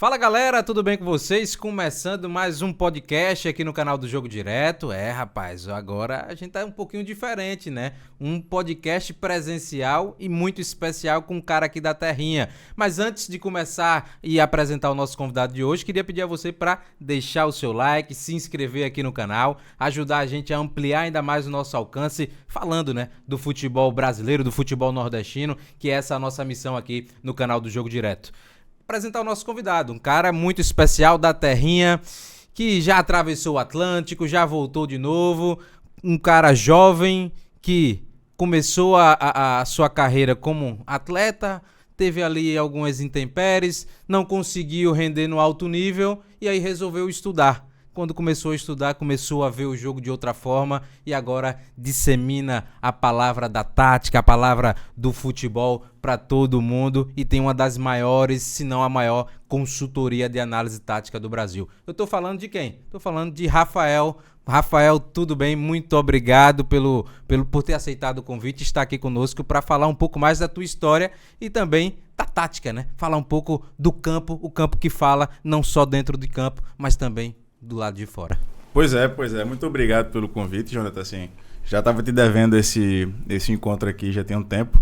Fala galera, tudo bem com vocês? Começando mais um podcast aqui no canal do Jogo Direto. Rapaz, agora a gente tá um pouquinho diferente, né? Um podcast presencial e muito especial com um cara aqui da terrinha. Mas antes de começar e apresentar o nosso convidado de hoje, queria pedir a você para deixar o seu like, se inscrever aqui no canal, ajudar a gente a ampliar ainda mais o nosso alcance, falando, né, do futebol brasileiro, do futebol nordestino, que é essa a nossa missão aqui no canal do Jogo Direto. Apresentar o nosso convidado, um cara muito especial da terrinha, que já atravessou o Atlântico, já voltou de novo, um cara jovem que começou a sua carreira como atleta, teve ali algumas intempéries, não conseguiu render no alto nível e aí resolveu estudar. Quando começou a estudar, começou a ver o jogo de outra forma e agora dissemina a palavra da tática, a palavra do futebol para todo mundo e tem uma das maiores, se não a maior, consultoria de análise tática do Brasil. Eu tô falando de quem? Tô falando de Rafael. Rafael, tudo bem? Muito obrigado por ter aceitado o convite e estar aqui conosco para falar um pouco mais da tua história e também da tática, né? Falar um pouco do campo, o campo que fala não só dentro de campo, mas também do lado de fora. Pois é. Muito obrigado pelo convite, Jonathan. Assim, já estava te devendo esse encontro aqui já tem um tempo.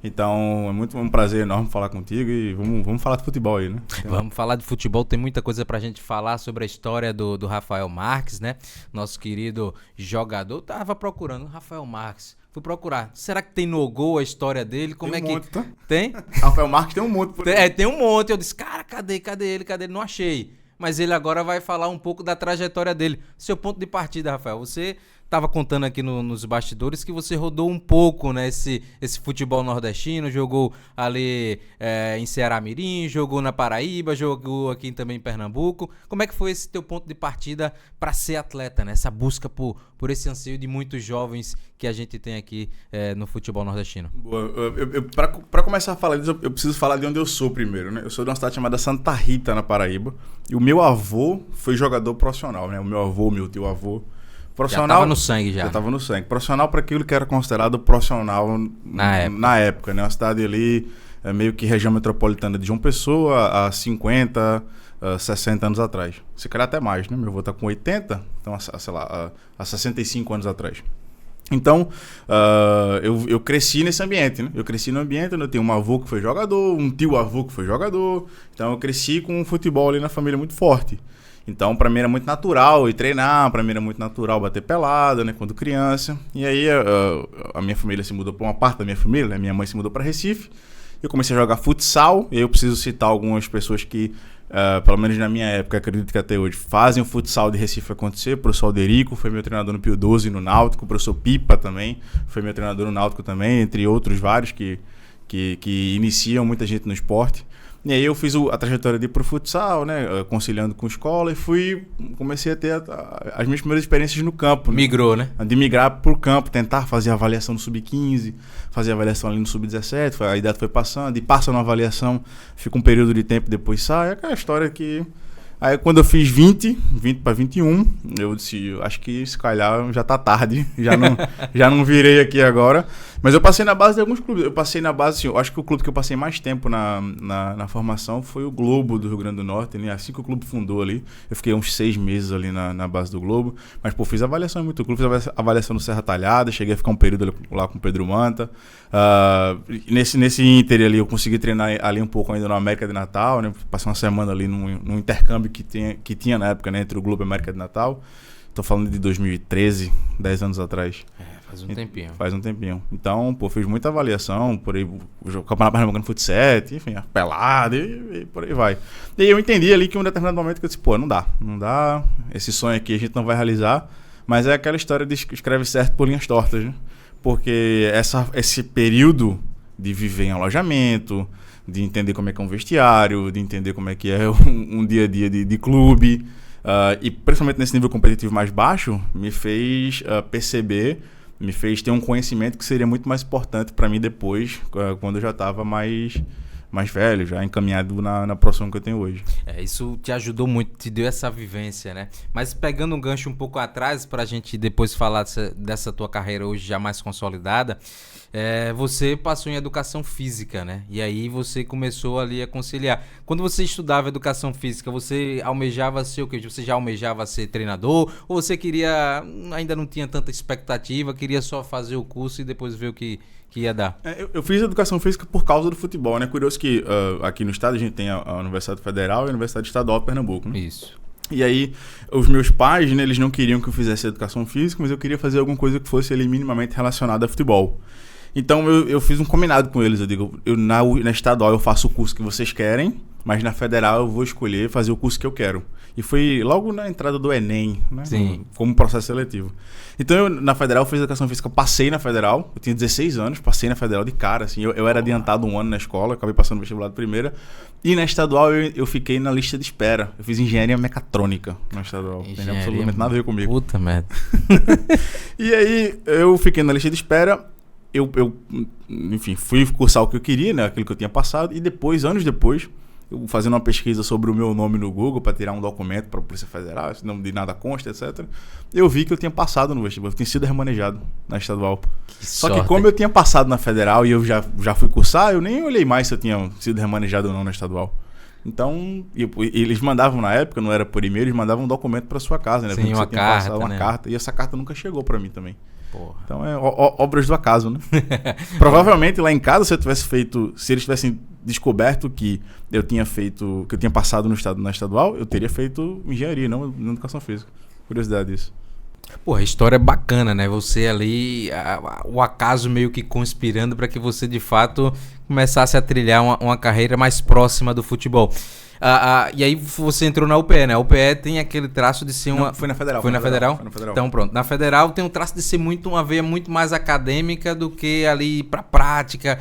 Então, é um prazer enorme falar contigo e vamos falar de futebol aí, né? Vamos falar de futebol, tem muita coisa pra gente falar sobre a história do Rafael Marques, né? Nosso querido jogador. Eu tava procurando Rafael Marques. Fui procurar. Será que tem no Gol a história dele? Como tem é um monte, que... Tá? Tem? Rafael Marques tem um monte por aí. Tem um monte. Eu disse, cara, cadê ele? Não achei. Mas ele agora vai falar um pouco da trajetória dele. Seu ponto de partida, Rafael, você estava contando aqui nos bastidores que você rodou um pouco, né, esse futebol nordestino, jogou ali em Ceará Mirim, jogou na Paraíba, jogou aqui também em Pernambuco. Como é que foi esse teu ponto de partida para ser atleta, né? Essa busca por esse anseio de muitos jovens que a gente tem aqui no futebol nordestino? Para começar a falar disso, eu preciso falar de onde eu sou primeiro, né? Eu sou de uma cidade chamada Santa Rita, na Paraíba, e o meu avô foi jogador profissional, né? O meu avô, meu tio avô, profissional. Já tava no sangue já. Já tava no sangue. Profissional para aquilo que era considerado profissional na época, né? Uma cidade ali, meio que região metropolitana de João Pessoa, há 50, 60 anos atrás. Se calhar até mais, né? Meu avô tá com 80, então, sei lá, há 65 anos atrás. Então, eu cresci nesse ambiente, né? Eu cresci no ambiente onde eu tenho um avô que foi jogador, um tio-avô que foi jogador. Então, eu cresci com um futebol ali na família muito forte. Então, pra mim era muito natural ir treinar, pra mim era muito natural bater pelada, né? Quando criança. E aí, a minha família se mudou pra uma parte da minha família, né? Minha mãe se mudou pra Recife. Eu comecei a jogar futsal, e eu preciso citar algumas pessoas que, pelo menos na minha época, acredito que até hoje, fazem o futsal de Recife acontecer. O professor Alderico foi meu treinador no Pio 12 no Náutico, o professor Pipa também foi meu treinador no Náutico também, entre outros vários que iniciam muita gente no esporte. E aí eu fiz a trajetória de ir pro futsal, né, conciliando com escola, e comecei a ter as minhas primeiras experiências no campo. Migrou, né? De migrar pro campo, tentar fazer a avaliação no sub-15, fazer a avaliação ali no sub-17, a idade foi passando, e passa na avaliação, fica um período de tempo, depois sai, é aquela história que... Aí quando eu fiz 20 para 21, eu disse, acho que se calhar já tá tarde, já não virei aqui agora. Mas eu passei na base de alguns clubes. Eu passei na base, assim, eu acho que o clube que eu passei mais tempo na formação foi o Globo do Rio Grande do Norte, né? Assim que o clube fundou ali. Eu fiquei uns 6 meses ali na base do Globo. Mas, fiz avaliação em muito clube, fiz avaliação no Serra Talhada, cheguei a ficar um período lá com o Pedro Manta. Nesse ínter ali, eu consegui treinar ali um pouco ainda no América de Natal, né? Passei uma semana ali num intercâmbio que tinha na época, né, entre o Globo e a América de Natal. Tô falando de 2013, 10 anos atrás. Faz um tempinho. Faz um tempinho. Então, fiz muita avaliação, por aí, o Campeonato Pernambucano no Fut 7, enfim, pelado e por aí vai. E eu entendi ali que em um determinado momento que eu disse, não dá, esse sonho aqui a gente não vai realizar, mas é aquela história de escreve certo por linhas tortas, né? Porque esse período de viver em alojamento, de entender como é que é um vestiário, de entender como é que é um dia a dia de clube, e principalmente nesse nível competitivo mais baixo, me fez perceber, me fez ter um conhecimento que seria muito mais importante para mim depois, quando eu já estava mais mais velho, já encaminhado na profissão que eu tenho hoje. Isso te ajudou muito, te deu essa vivência, né? Mas pegando um gancho um pouco atrás, pra gente depois falar dessa tua carreira hoje já mais consolidada, você passou em educação física, né? E aí você começou ali a conciliar. Quando você estudava educação física, você almejava ser o quê? Você já almejava ser treinador? Ou você queria, ainda não tinha tanta expectativa, queria só fazer o curso e depois ver o que ia dar? Eu fiz educação física por causa do futebol, né? Curioso que aqui no estado a gente tem a Universidade Federal e a Universidade Estadual de Pernambuco, né? Isso. E aí, os meus pais, né, eles não queriam que eu fizesse educação física, mas eu queria fazer alguma coisa que fosse ali minimamente relacionada a futebol. Então, eu fiz um combinado com eles. Eu digo, na estadual eu faço o curso que vocês querem, mas na federal eu vou escolher fazer o curso que eu quero. E foi logo na entrada do Enem, né? Sim. Como processo seletivo. Então, eu, na federal, eu fiz educação física, passei na federal. Eu tinha 16 anos, passei na federal de cara. Assim, eu era adiantado um ano na escola, acabei passando no vestibular de primeira. E na estadual eu fiquei na lista de espera. Eu fiz engenharia mecatrônica na estadual. Não tem absolutamente nada a ver comigo. Puta merda. E aí, eu fiquei na lista de espera. Enfim, fui cursar o que eu queria, né? Aquilo que eu tinha passado. E depois, anos depois, eu fazendo uma pesquisa sobre o meu nome no Google para tirar um documento para a Polícia Federal, se não de nada consta, etc. Eu vi que eu tinha passado no vestibular, eu tinha sido remanejado na estadual. Só que como eu tinha passado na federal e eu já fui cursar, eu nem olhei mais se eu tinha sido remanejado ou não na estadual. Então, eles mandavam na época, não era por e-mail, eles mandavam um documento para sua casa, né? Sim, uma carta, uma né? carta, e essa carta nunca chegou para mim também. Porra. Então obras do acaso, né? Provavelmente lá em casa, se eles tivessem descoberto que eu tinha passado na estadual, eu teria feito engenharia, não na educação física. Curiosidade disso. Pô, a história é bacana, né? Você ali, o acaso meio que conspirando para que você de fato começasse a trilhar uma carreira mais próxima do futebol. E aí você entrou na UPE, né? A UPE tem aquele traço de ser uma... Não, foi na Federal. Foi na Federal? Foi na Federal. Então pronto. Na Federal tem um traço de ser uma veia muito mais acadêmica do que ali pra prática.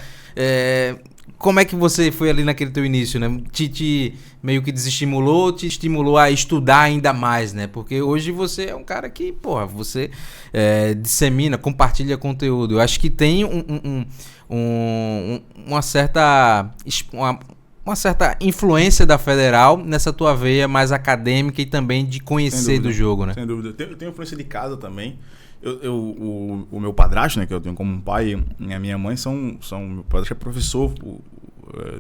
Como é que você foi ali naquele teu início, né? Te meio que desestimulou, te estimulou a estudar ainda mais, né? Porque hoje você é um cara que, porra, você dissemina, compartilha conteúdo. Eu acho que tem uma certa influência da Federal nessa tua veia mais acadêmica e também de conhecer do jogo, né? Sem dúvida. Eu tenho influência de casa também. O meu padrasto, né, que eu tenho como um pai, e a minha mãe meu padrasto é professor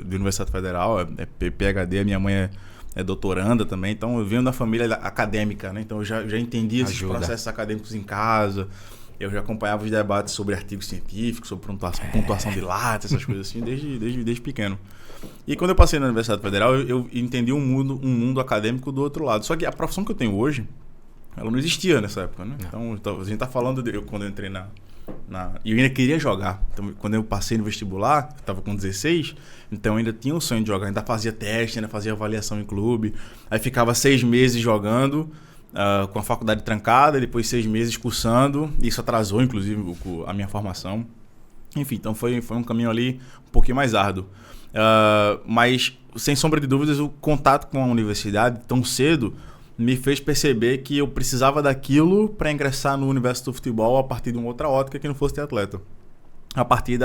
de Universidade Federal, é PhD, a minha mãe é doutoranda também, então eu venho da família acadêmica, né? Então eu já entendi esses processos acadêmicos em casa. Eu já acompanhava os debates sobre artigos científicos, sobre pontuação de latas, essas coisas assim, desde pequeno. E quando eu passei na Universidade Federal, eu entendi um mundo acadêmico do outro lado. Só que a profissão que eu tenho hoje, ela não existia nessa época, né? Então a gente tá falando quando eu entrei e eu ainda queria jogar. Então, quando eu passei no vestibular, eu estava com 16, então eu ainda tinha o sonho de jogar. Ainda fazia teste, ainda fazia avaliação em clube. Aí ficava 6 meses jogando, com a faculdade trancada, depois 6 meses cursando. Isso atrasou, inclusive, a minha formação. Enfim, então foi um caminho ali um pouquinho mais árduo. Mas, sem sombra de dúvidas, o contato com a universidade tão cedo me fez perceber que eu precisava daquilo para ingressar no universo do futebol a partir de uma outra ótica que não fosse ter atleta. A partir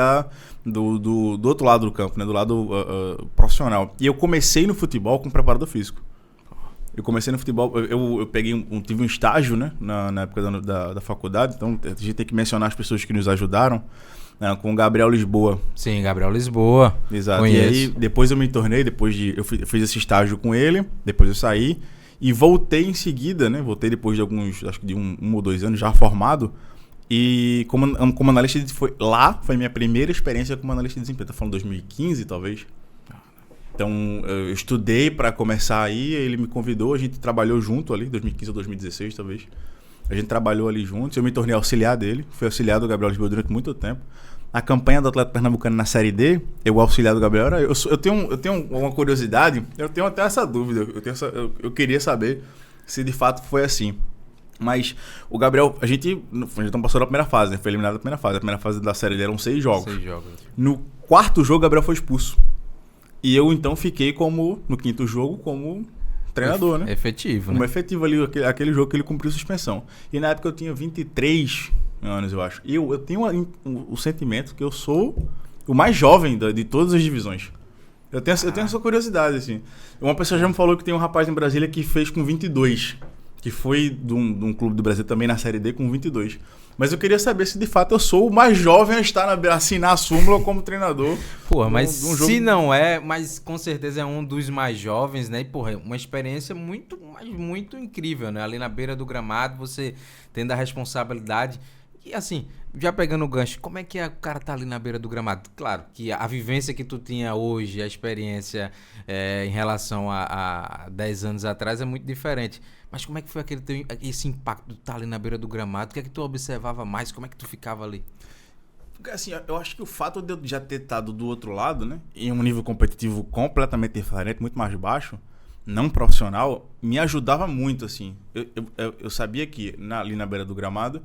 do outro lado do campo, né? Do lado profissional. E eu comecei no futebol com preparador físico. Eu comecei no futebol, eu tive um estágio, né? Na época da faculdade, então a gente tem que mencionar as pessoas que nos ajudaram. Com o Gabriel Lisboa. Sim, Gabriel Lisboa. Exato. Conheço. E aí, depois eu me tornei, eu fiz esse estágio com ele, depois eu saí e voltei em seguida, né? Voltei depois de acho que de um ou 2 anos já formado. E como analista foi minha primeira experiência como analista de desempenho. Tô falando 2015, talvez. Então, eu estudei para começar aí, ele me convidou, a gente trabalhou junto ali, 2015 ou 2016, talvez. A gente trabalhou ali juntos, eu me tornei auxiliar dele, fui auxiliar do Gabriel Lisboa durante muito tempo. A campanha do Atlético Pernambucano na Série D, o auxiliar do Gabriel era... Eu tenho uma curiosidade, eu tenho até essa dúvida, eu queria saber se de fato foi assim. Mas o Gabriel, a gente não passou da primeira fase, né? Foi eliminado da primeira fase. A primeira fase da Série D eram 6 jogos. 6 jogos. No 4º jogo, o Gabriel foi expulso. E eu, então, fiquei no 5º jogo como treinador, né? Efetivo, né? Como efetivo ali, aquele jogo que ele cumpriu suspensão. E na época eu tinha 23 anos, eu acho. E eu tenho o sentimento que eu sou o mais jovem de todas as divisões. Eu tenho essa curiosidade, assim. Uma pessoa já me falou que tem um rapaz em Brasília que fez com 22, que foi de um clube do Brasil também na Série D com 22. Mas eu queria saber se de fato eu sou o mais jovem a estar assinar a súmula como treinador. Porra, mas se não é, mas com certeza é um dos mais jovens, né? E, porra, uma experiência muito, mas muito incrível, né? Ali na beira do gramado, você tendo a responsabilidade. E assim, já pegando o gancho, como é que o cara tá ali na beira do gramado? Claro que a vivência que tu tinha hoje, a experiência em relação a 10 anos atrás é muito diferente. Mas como é que foi esse impacto de estar ali na beira do gramado? O que é que tu observava mais? Como é que tu ficava ali? Assim, eu acho que o fato de eu já ter estado do outro lado, né, em um nível competitivo completamente diferente, muito mais baixo, não profissional, me ajudava muito, assim. Eu sabia que ali na beira do gramado,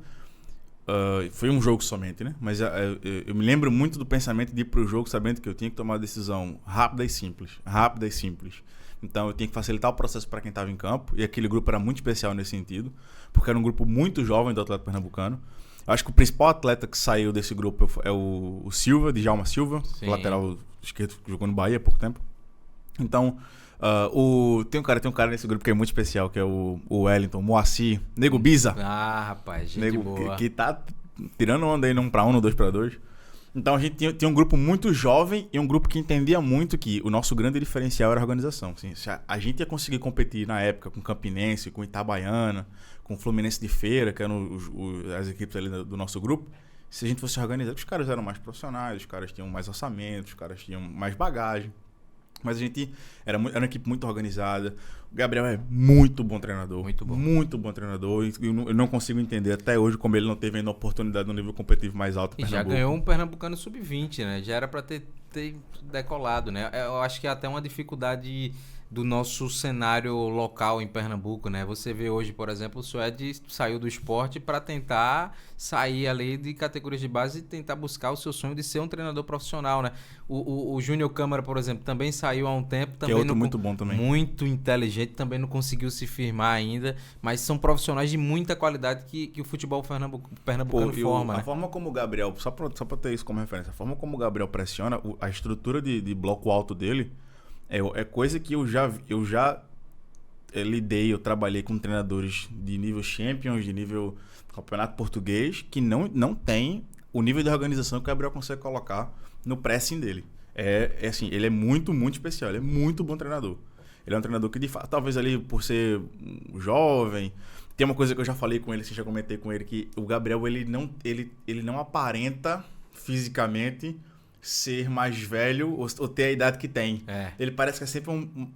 foi um jogo somente, né? Mas eu me lembro muito do pensamento de ir pro jogo sabendo que eu tinha que tomar uma decisão rápida e simples. Então eu tinha que facilitar o processo para quem estava em campo, e aquele grupo era muito especial nesse sentido, porque era um grupo muito jovem do Atlético Pernambucano. Eu acho que o principal atleta que saiu desse grupo é o Silva, Djalma Silva, lateral esquerdo que jogou no Bahia há pouco tempo. Então, tem um cara nesse grupo que é muito especial, que é o Wellington, Moacir, Nego Biza. Ah, rapaz, gente boa. Que tá tirando onda aí no 1-1, no 2-2. Então a gente tinha um grupo muito jovem e um grupo que entendia muito que o nosso grande diferencial era a organização. Assim, se a gente ia conseguir competir na época com Campinense, com Itabaiana, com Fluminense de Feira, que eram as equipes ali do nosso grupo, se a gente fosse organizar, os caras eram mais profissionais, os caras tinham mais orçamento, os caras tinham mais bagagem. Mas a gente era uma equipe muito organizada. O Gabriel é muito bom treinador. Muito bom treinador. Eu não consigo entender até hoje como ele não teve ainda oportunidade no nível competitivo mais alto. E já ganhou um Pernambucano sub-20, né? Já era para ter decolado, né? Eu acho que é até uma dificuldade do nosso cenário local em Pernambuco, né? Você vê hoje, por exemplo, o Suede saiu do esporte para tentar sair ali de categorias de base e tentar buscar o seu sonho de ser um treinador profissional, né? O Júnior Câmara, por exemplo, também saiu há um tempo. Também que é outro muito bom também. Muito inteligente, também não conseguiu se firmar ainda, mas são profissionais de muita qualidade que o futebol pernambucano forma, né? A forma como o Gabriel, só pra ter isso como referência, a forma como o Gabriel pressiona, a estrutura de bloco alto dele, é coisa que eu já lidei, eu trabalhei com treinadores de nível Champions, de nível Campeonato Português, que não tem o nível de organização que o Gabriel consegue colocar no pressing dele. Assim, ele é muito, muito especial, ele é muito bom treinador. Ele é um treinador que, de fato, talvez ali por ser jovem, tem uma coisa que eu já falei com ele, já comentei com ele, que o Gabriel, ele não aparenta fisicamente ser mais velho ou ter a idade que tem. Ele parece que é sempre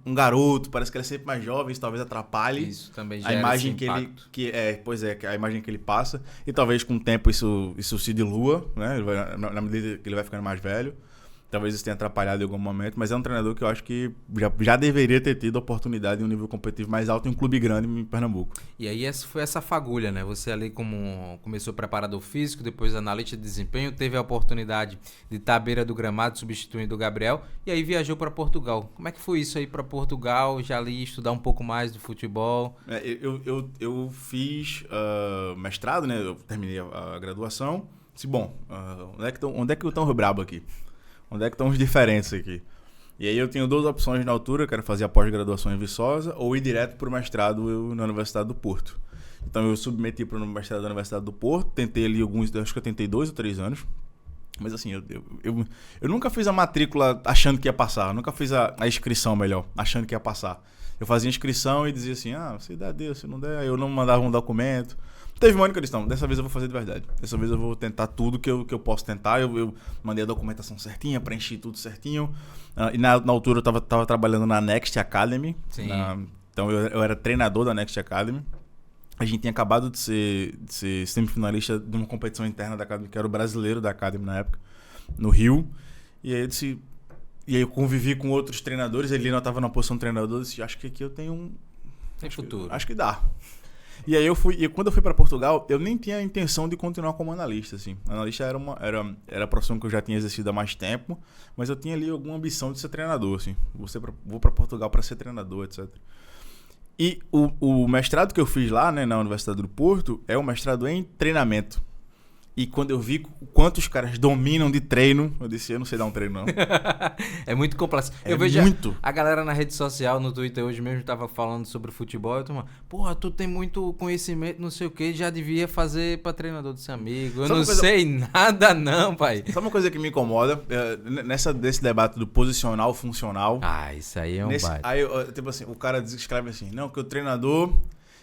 um garoto, parece que ele é sempre mais jovem, isso talvez atrapalhe. Isso também a imagem que a imagem que ele passa, e talvez com o tempo isso se dilua, né? Na medida que ele vai ficando mais velho. Talvez isso tenha atrapalhado em algum momento, mas é um treinador que eu acho que já deveria ter tido a oportunidade em um nível competitivo mais alto em um clube grande em Pernambuco. E aí foi essa fagulha, né? Você ali começou preparador físico, depois analista de desempenho, teve a oportunidade de estar à beira do gramado substituindo o Gabriel, e aí viajou para Portugal. Como é que foi isso aí para Portugal, já ali estudar um pouco mais do futebol? Eu fiz mestrado, né? Eu terminei a graduação. Disse, bom, onde é que eu tô brabo aqui? Onde é que estão os diferentes aqui? E aí eu tenho duas opções na altura, eu quero fazer a pós-graduação em Viçosa ou ir direto para o mestrado na Universidade do Porto. Então eu submeti para o mestrado da Universidade do Porto, tentei ali acho que eu tentei 2 ou 3 anos. Mas assim, eu nunca fiz a matrícula achando que ia passar, eu nunca fiz a inscrição, melhor, achando que ia passar. Eu fazia inscrição e dizia assim, se der, se não der, aí eu não mandava um documento. Teve uma única questão, dessa vez eu vou fazer de verdade. Dessa vez eu vou tentar tudo que eu posso tentar. Eu mandei a documentação certinha, preenchi tudo certinho. E na altura eu estava trabalhando na Next Academy. Sim. Então eu era treinador da Next Academy. A gente tinha acabado de ser semifinalista de uma competição interna da Academy, que era o brasileiro da Academy na época, no Rio. E aí eu convivi com outros treinadores. Ele não estava na posição de treinador. Eu disse, acho que aqui eu tenho Tem futuro. Acho que dá. E aí quando eu fui para Portugal, eu nem tinha a intenção de continuar como analista, assim. Analista era a profissão que eu já tinha exercido há mais tempo, mas eu tinha ali alguma ambição de ser treinador, assim. Vou para Portugal para ser treinador, etc. E o mestrado que eu fiz lá, né, na Universidade do Porto, é o mestrado em treinamento. E quando eu vi o quanto os caras dominam de treino, eu disse, eu não sei dar um treino, não. É muito complexo. Eu vejo a galera na rede social, no Twitter, hoje mesmo tava falando sobre futebol. Eu tô falando, porra, tu tem muito conhecimento, não sei o que, já devia fazer pra treinador desse amigo. Eu não sei nada não, pai. Sabe uma coisa que me incomoda? Desse debate do posicional, funcional. Isso aí é um baita. Aí, tipo assim, o cara escreve assim, não, que o treinador,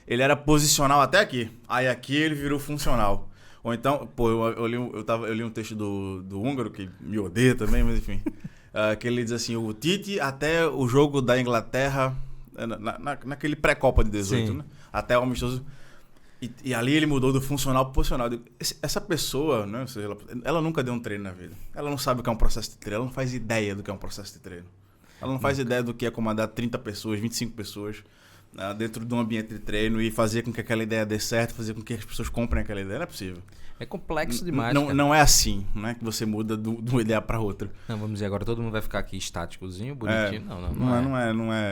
ele era posicional até aqui. Aí aqui ele virou funcional. Ou então, pô, eu li um texto do húngaro, que me odeia também, mas enfim. Que ele diz assim, o Tite até o jogo da Inglaterra, naquele pré-copa de 18, né? Até o amistoso. E ali ele mudou do funcional pro posicional. Essa pessoa, né, ela nunca deu um treino na vida. Ela não sabe o que é um processo de treino, ela não faz ideia do que é um processo de treino. Ela não faz ideia do que é comandar 30 pessoas, 25 pessoas dentro de um ambiente de treino e fazer com que aquela ideia dê certo, fazer com que as pessoas comprem aquela ideia. Não é possível. É complexo demais. Não é assim, não é que você muda de uma ideia para outra. Não, vamos dizer, agora todo mundo vai ficar aqui estáticozinho, bonitinho.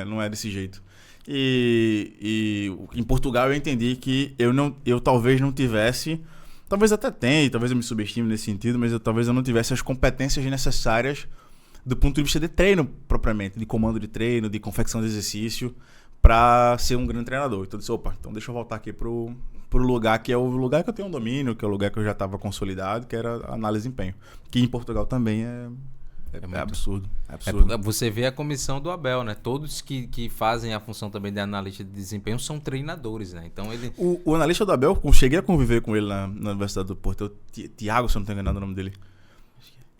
Não é desse jeito. E em Portugal eu entendi que eu talvez não tivesse, talvez até tenha, talvez eu me subestime nesse sentido, mas talvez eu não tivesse as competências necessárias do ponto de vista de treino propriamente, de comando de treino, de confecção de exercício, para ser um grande treinador. Então eu disse, então deixa eu voltar aqui pro lugar que é o lugar que eu tenho um domínio, que é o lugar que eu já estava consolidado, que era a análise de desempenho. Que em Portugal também é absurdo. É absurdo. Você vê a comissão do Abel, né? Todos que fazem a função também de analista de desempenho são treinadores, né? Então ele... O analista do Abel, eu cheguei a conviver com ele na Universidade do Porto. Tiago, se eu não estou enganado o nome dele.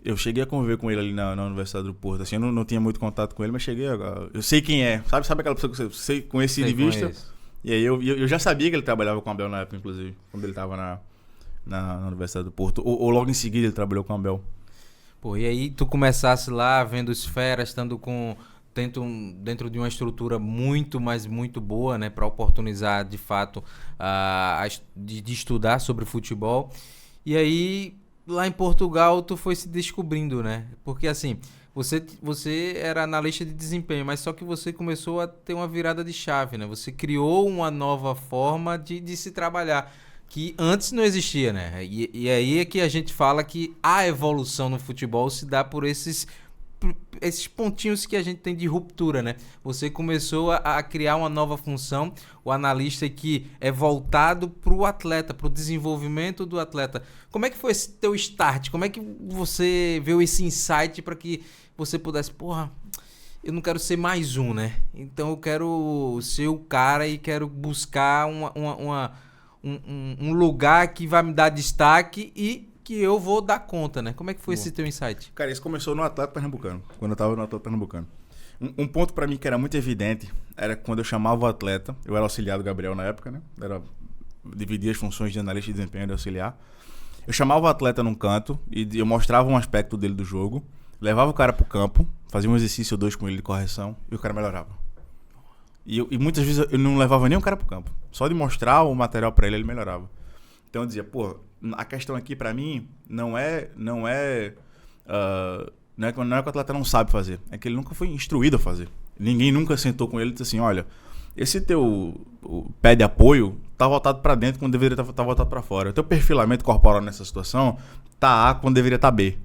Eu cheguei a conviver com ele ali na Universidade do Porto. Assim, eu não tinha muito contato com ele, mas cheguei a... Eu sei quem é. Sabe aquela pessoa que você conheci de vista? E aí eu já sabia que ele trabalhava com o Abel na época, inclusive. Quando ele estava na Universidade do Porto. Ou logo em seguida ele trabalhou com o Abel. Pô, e aí tu começasse lá vendo esferas, estando dentro de uma estrutura muito, mas muito boa, né? Para oportunizar, de fato, de estudar sobre futebol. E aí... Lá em Portugal, tu foi se descobrindo, né? Porque, assim, você era analista de desempenho, mas só que você começou a ter uma virada de chave, né? Você criou uma nova forma de se trabalhar, que antes não existia, né? E aí é que a gente fala que a evolução no futebol se dá por esses pontinhos que a gente tem de ruptura, né? Você começou a criar uma nova função, o analista que é voltado para o atleta, para o desenvolvimento do atleta. Como é que foi esse teu start? Como é que você viu esse insight para que você pudesse, eu não quero ser mais um, né? Então eu quero ser o cara e quero buscar um lugar que vai me dar destaque e que eu vou dar conta, né? Como é que foi esse teu insight? Cara, isso começou no Atlético Pernambucano, quando eu tava no Atlético Pernambucano. Um ponto pra mim que era muito evidente era quando eu chamava o atleta, eu era auxiliar do Gabriel na época, né? Dividia as funções de analista de desempenho e de auxiliar. Eu chamava o atleta num canto e eu mostrava um aspecto dele do jogo, levava o cara pro campo, fazia um exercício ou dois com ele de correção e o cara melhorava. E muitas vezes eu não levava nem o cara pro campo. Só de mostrar o material pra ele melhorava. Então eu dizia, a questão aqui pra mim não é que o atleta não sabe fazer, é que ele nunca foi instruído a fazer. Ninguém nunca sentou com ele e disse assim, olha, esse teu pé de apoio tá voltado pra dentro quando deveria estar voltado pra fora. O teu perfilamento corporal nessa situação tá A quando deveria estar B.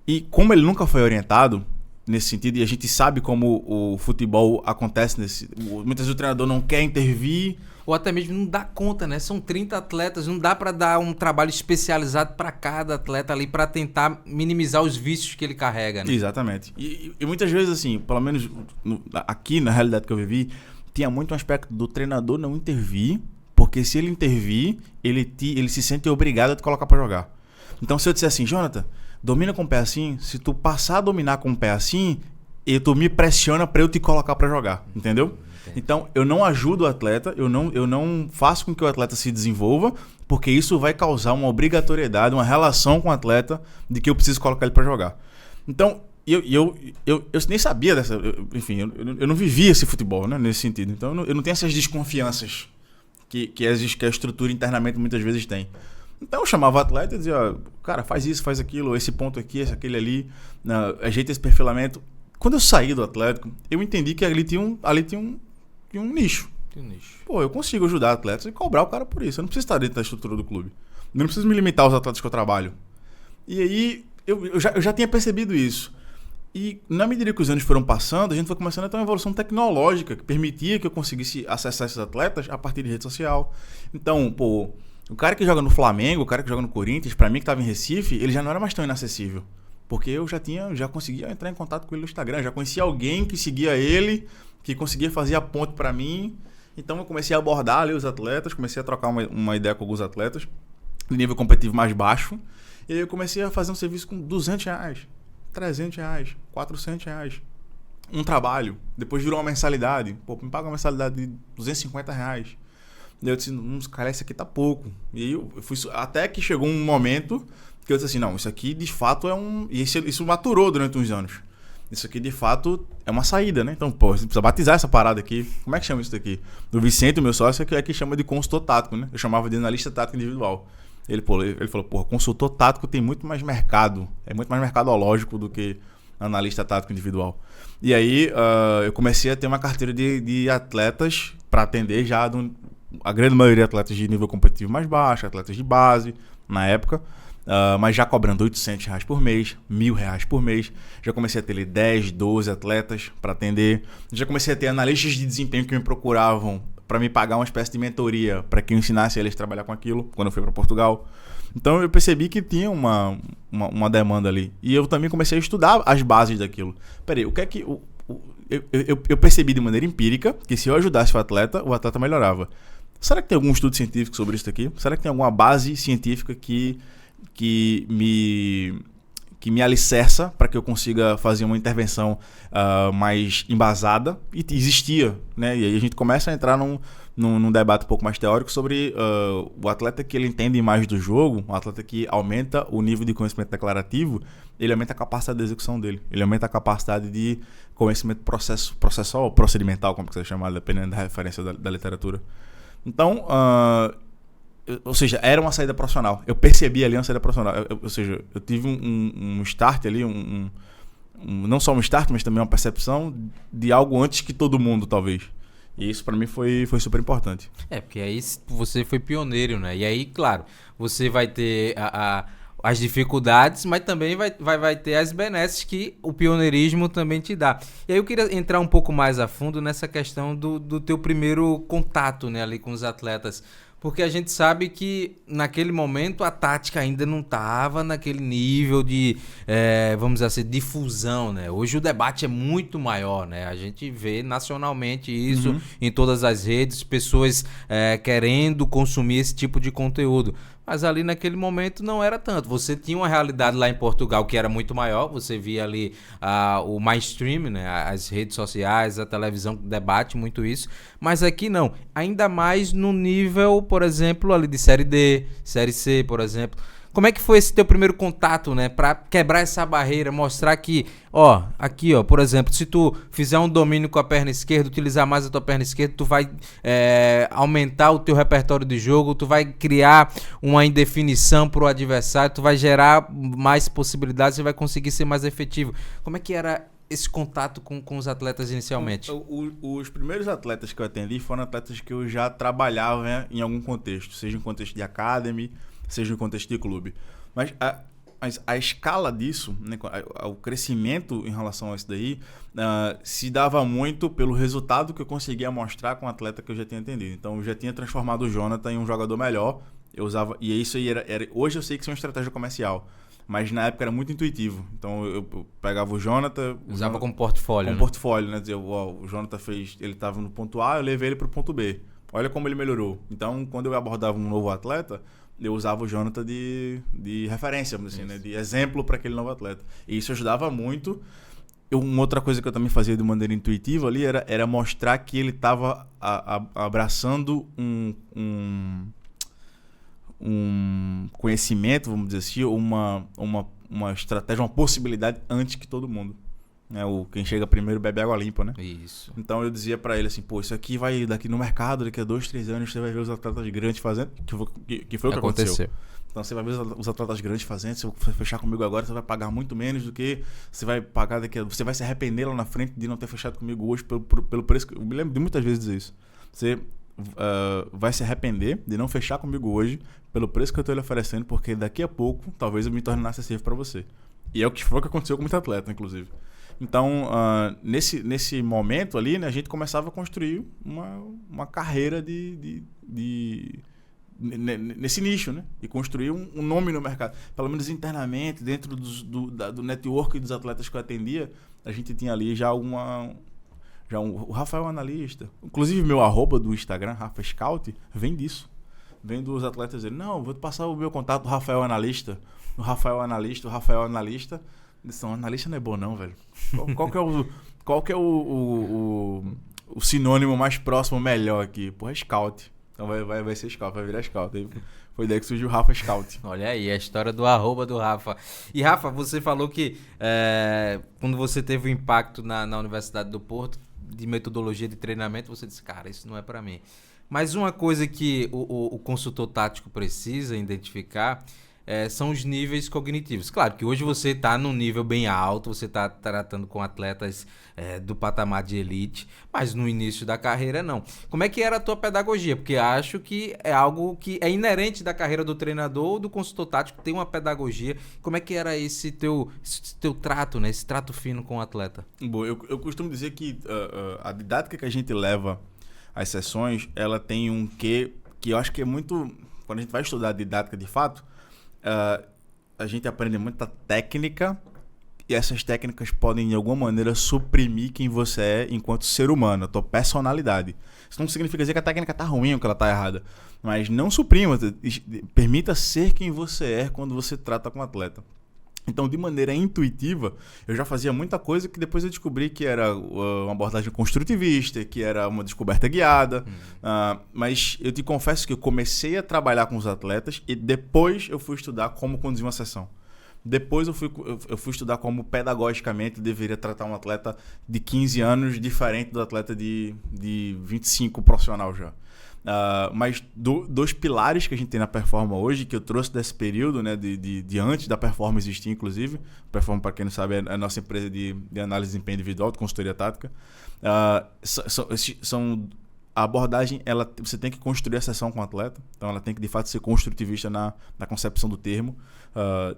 E como ele nunca foi orientado nesse sentido, e a gente sabe como o futebol acontece muitas vezes o treinador não quer intervir, ou até mesmo não dá conta, né? São 30 atletas, não dá para dar um trabalho especializado para cada atleta ali para tentar minimizar os vícios que ele carrega, né? Exatamente. E muitas vezes, assim, pelo menos aqui na realidade que eu vivi, tinha muito um aspecto do treinador não intervir, porque se ele intervir, ele se sente obrigado a te colocar para jogar. Então, se eu disser assim, Jonathan, domina com o pé assim, se tu passar a dominar com o pé assim, tu me pressiona para eu te colocar para jogar, entendeu? Então, eu não ajudo o atleta, eu não faço com que o atleta se desenvolva, porque isso vai causar uma obrigatoriedade, uma relação com o atleta de que eu preciso colocar ele para jogar. Então, eu nem sabia dessa... Eu não vivia esse futebol, né, nesse sentido. Então, eu não tenho essas desconfianças que a estrutura internamente muitas vezes tem. Então, eu chamava o atleta e dizia, cara, faz isso, faz aquilo, esse ponto aqui, esse aquele ali, ajeita esse perfilamento. Quando eu saí do Atlético, eu entendi que ali tinha um nicho. Eu consigo ajudar atletas e cobrar o cara por isso. Eu não preciso estar dentro da estrutura do clube. Eu não preciso me limitar aos atletas que eu trabalho. E aí, eu já tinha percebido isso. E na medida que os anos foram passando, a gente foi começando a ter uma evolução tecnológica que permitia que eu conseguisse acessar esses atletas a partir de rede social. Então, pô, o cara que joga no Flamengo, o cara que joga no Corinthians, pra mim que tava em Recife, ele já não era mais tão inacessível. Porque eu já conseguia entrar em contato com ele no Instagram, já conhecia alguém que seguia ele, que conseguia fazer a ponte pra mim. Então eu comecei a abordar ali os atletas, comecei a trocar uma ideia com alguns atletas de nível competitivo mais baixo. E aí eu comecei a fazer um serviço com R$200, R$300, R$400. Um trabalho. Depois virou uma mensalidade. Pô, me paga uma mensalidade de R$250. E eu disse, cara, isso aqui tá pouco. E aí eu fui, até que chegou um momento que eu disse assim, não, isso aqui de fato é um... E isso maturou durante uns anos. Isso aqui de fato é uma saída, né? Então, pô, você precisa batizar essa parada aqui. Como é que chama isso daqui? O Vicente, o meu sócio, é que chama de consultor tático, né? Eu chamava de analista tático individual. Ele falou, porra, consultor tático tem muito mais mercado. É muito mais mercadológico do que analista tático individual. E aí eu comecei a ter uma carteira de atletas para atender já a grande maioria de atletas de nível competitivo mais baixo, atletas de base, na época. Mas já cobrando R$800 por mês, R$1.000 por mês. Já comecei a ter 10, 12 atletas para atender. Já comecei a ter analistas de desempenho que me procuravam para me pagar uma espécie de mentoria para que eu ensinasse eles a trabalhar com aquilo quando eu fui para Portugal. Então eu percebi que tinha uma demanda ali. E eu também comecei a estudar as bases daquilo. Peraí, o que é que... Eu percebi de maneira empírica que se eu ajudasse o atleta melhorava. Será que tem algum estudo científico sobre isso aqui? Será que tem alguma base científica que me alicerça para que eu consiga fazer uma intervenção mais embasada? E existia, né? E aí a gente começa a entrar num debate um pouco mais teórico sobre o atleta que ele entende mais do jogo, um atleta que aumenta o nível de conhecimento declarativo, ele aumenta a capacidade de execução dele, ele aumenta a capacidade de conhecimento processual ou procedimental, como quiser chamar, dependendo da referência da literatura. Então, ou seja, era uma saída profissional. Eu percebi ali uma saída profissional. Ou seja, eu tive um start ali, não só um start, mas também uma percepção de algo antes que todo mundo, talvez. E isso pra mim foi super importante. Porque aí você foi pioneiro, né? E aí, claro, você vai ter as dificuldades, mas também vai ter as benesses que o pioneirismo também te dá. E aí eu queria entrar um pouco mais a fundo nessa questão do teu primeiro contato, né, ali com os atletas. Porque a gente sabe que naquele momento a tática ainda não estava naquele nível de, vamos dizer assim, difusão, né? Hoje o debate é muito maior, né? A gente vê nacionalmente isso em todas as redes, pessoas querendo consumir esse tipo de conteúdo. Mas ali naquele momento não era tanto. Você tinha uma realidade lá em Portugal que era muito maior. Você via ali o mainstream, né? As redes sociais, a televisão debate muito isso. Mas aqui não. Ainda mais no nível, por exemplo, ali de Série D, Série C, por exemplo. Como é que foi esse teu primeiro contato, né? Pra quebrar essa barreira, mostrar que, aqui, por exemplo, se tu fizer um domínio com a perna esquerda, utilizar mais a tua perna esquerda, tu vai aumentar o teu repertório de jogo, tu vai criar uma indefinição pro adversário, tu vai gerar mais possibilidades e vai conseguir ser mais efetivo. Como é que era esse contato com os atletas inicialmente? Os primeiros atletas que eu atendi foram atletas que eu já trabalhava em algum contexto, seja em contexto de academy, seja no contexto de clube. Mas a escala disso, né, o crescimento em relação a isso daí, se dava muito pelo resultado que eu conseguia mostrar com o atleta que eu já tinha atendido. Então, eu já tinha transformado o Jonathan em um jogador melhor. Eu usava, e isso aí era hoje eu sei que isso é uma estratégia comercial, mas na época era muito intuitivo. Então, eu pegava o Jonathan... Usava como portfólio. Como portfólio, né? Dizer, o Jonathan ele estava no ponto A, eu levei ele para o ponto B. Olha como ele melhorou. Então, quando eu abordava um novo atleta, eu usava o Jonathan de referência, assim, né? De exemplo para aquele novo atleta. E isso ajudava muito. Uma outra coisa que eu também fazia de maneira intuitiva ali era mostrar que ele estava abraçando um conhecimento, vamos dizer assim, uma estratégia, uma possibilidade antes que todo mundo. Quem chega primeiro bebe água limpa, né? Isso. Então eu dizia pra ele assim, isso aqui vai daqui no mercado, daqui a 2, 3 anos você vai ver os atletas grandes fazendo, que foi o que aconteceu. Então você vai ver os atletas grandes fazendo, se você fechar comigo agora, você vai pagar muito menos do que você vai pagar daqui a... Você vai se arrepender lá na frente de não ter fechado comigo hoje pelo preço. Eu me lembro de muitas vezes dizer isso. vai se arrepender de não fechar comigo hoje pelo preço que eu estou lhe oferecendo, porque daqui a pouco talvez eu me torne inacessível para você. E é o que foi que aconteceu com muito atleta, inclusive. Então, nesse momento ali, né, a gente começava a construir uma carreira nesse nicho, né? E construir um nome no mercado. Pelo menos internamente, dentro do network dos atletas que eu atendia, a gente tinha ali já o Rafael Analista. Inclusive, meu @ do Instagram, Rafa Scout, vem disso. Vem dos atletas dizendo, não, vou te passar o meu contato do Rafael Analista. O Rafael Analista. Não, analista não é bom não, velho. Qual que é o sinônimo mais próximo, melhor aqui? Porra, Scout. Então vai ser Scout, vai virar Scout. Aí foi daí que surgiu o Rafa Scout. Olha aí, a história do @ do Rafa. E Rafa, você falou que quando você teve o impacto na Universidade do Porto, de metodologia de treinamento, você disse, cara, isso não é para mim. Mas uma coisa que o consultor tático precisa identificar são os níveis cognitivos. Claro que hoje você está num nível bem alto, você está tratando com atletas do patamar de elite, mas no início da carreira não. Como é que era a tua pedagogia? Porque acho que é algo que é inerente da carreira do treinador ou do consultor tático, tem uma pedagogia. Como é que era esse teu trato, né? Esse trato fino com o atleta? Bom, eu costumo dizer que a didática que a gente leva às sessões, ela tem um quê que eu acho que é muito... Quando a gente vai estudar didática de fato, a gente aprende muita técnica e essas técnicas podem de alguma maneira suprimir quem você é enquanto ser humano, a tua personalidade. Isso não significa dizer que a técnica está ruim ou que ela está errada, mas não suprima, permita ser quem você é quando você trata com o atleta. Então, de maneira intuitiva, eu já fazia muita coisa que depois eu descobri que era uma abordagem construtivista, que era uma descoberta guiada. Mas eu te confesso que eu comecei a trabalhar com os atletas e depois eu fui estudar como conduzir uma sessão. Depois eu fui estudar como pedagogicamente eu deveria tratar um atleta de 15 anos diferente do atleta de 25 profissional já. Mas dos pilares que a gente tem na Performa hoje, que eu trouxe desse período, né, de antes da Performa existir, inclusive. Performa, para quem não sabe, é a nossa empresa de análise de desempenho individual, de consultoria tática. A abordagem, você tem que construir a sessão com o atleta, então ela tem que de fato ser construtivista na concepção do termo,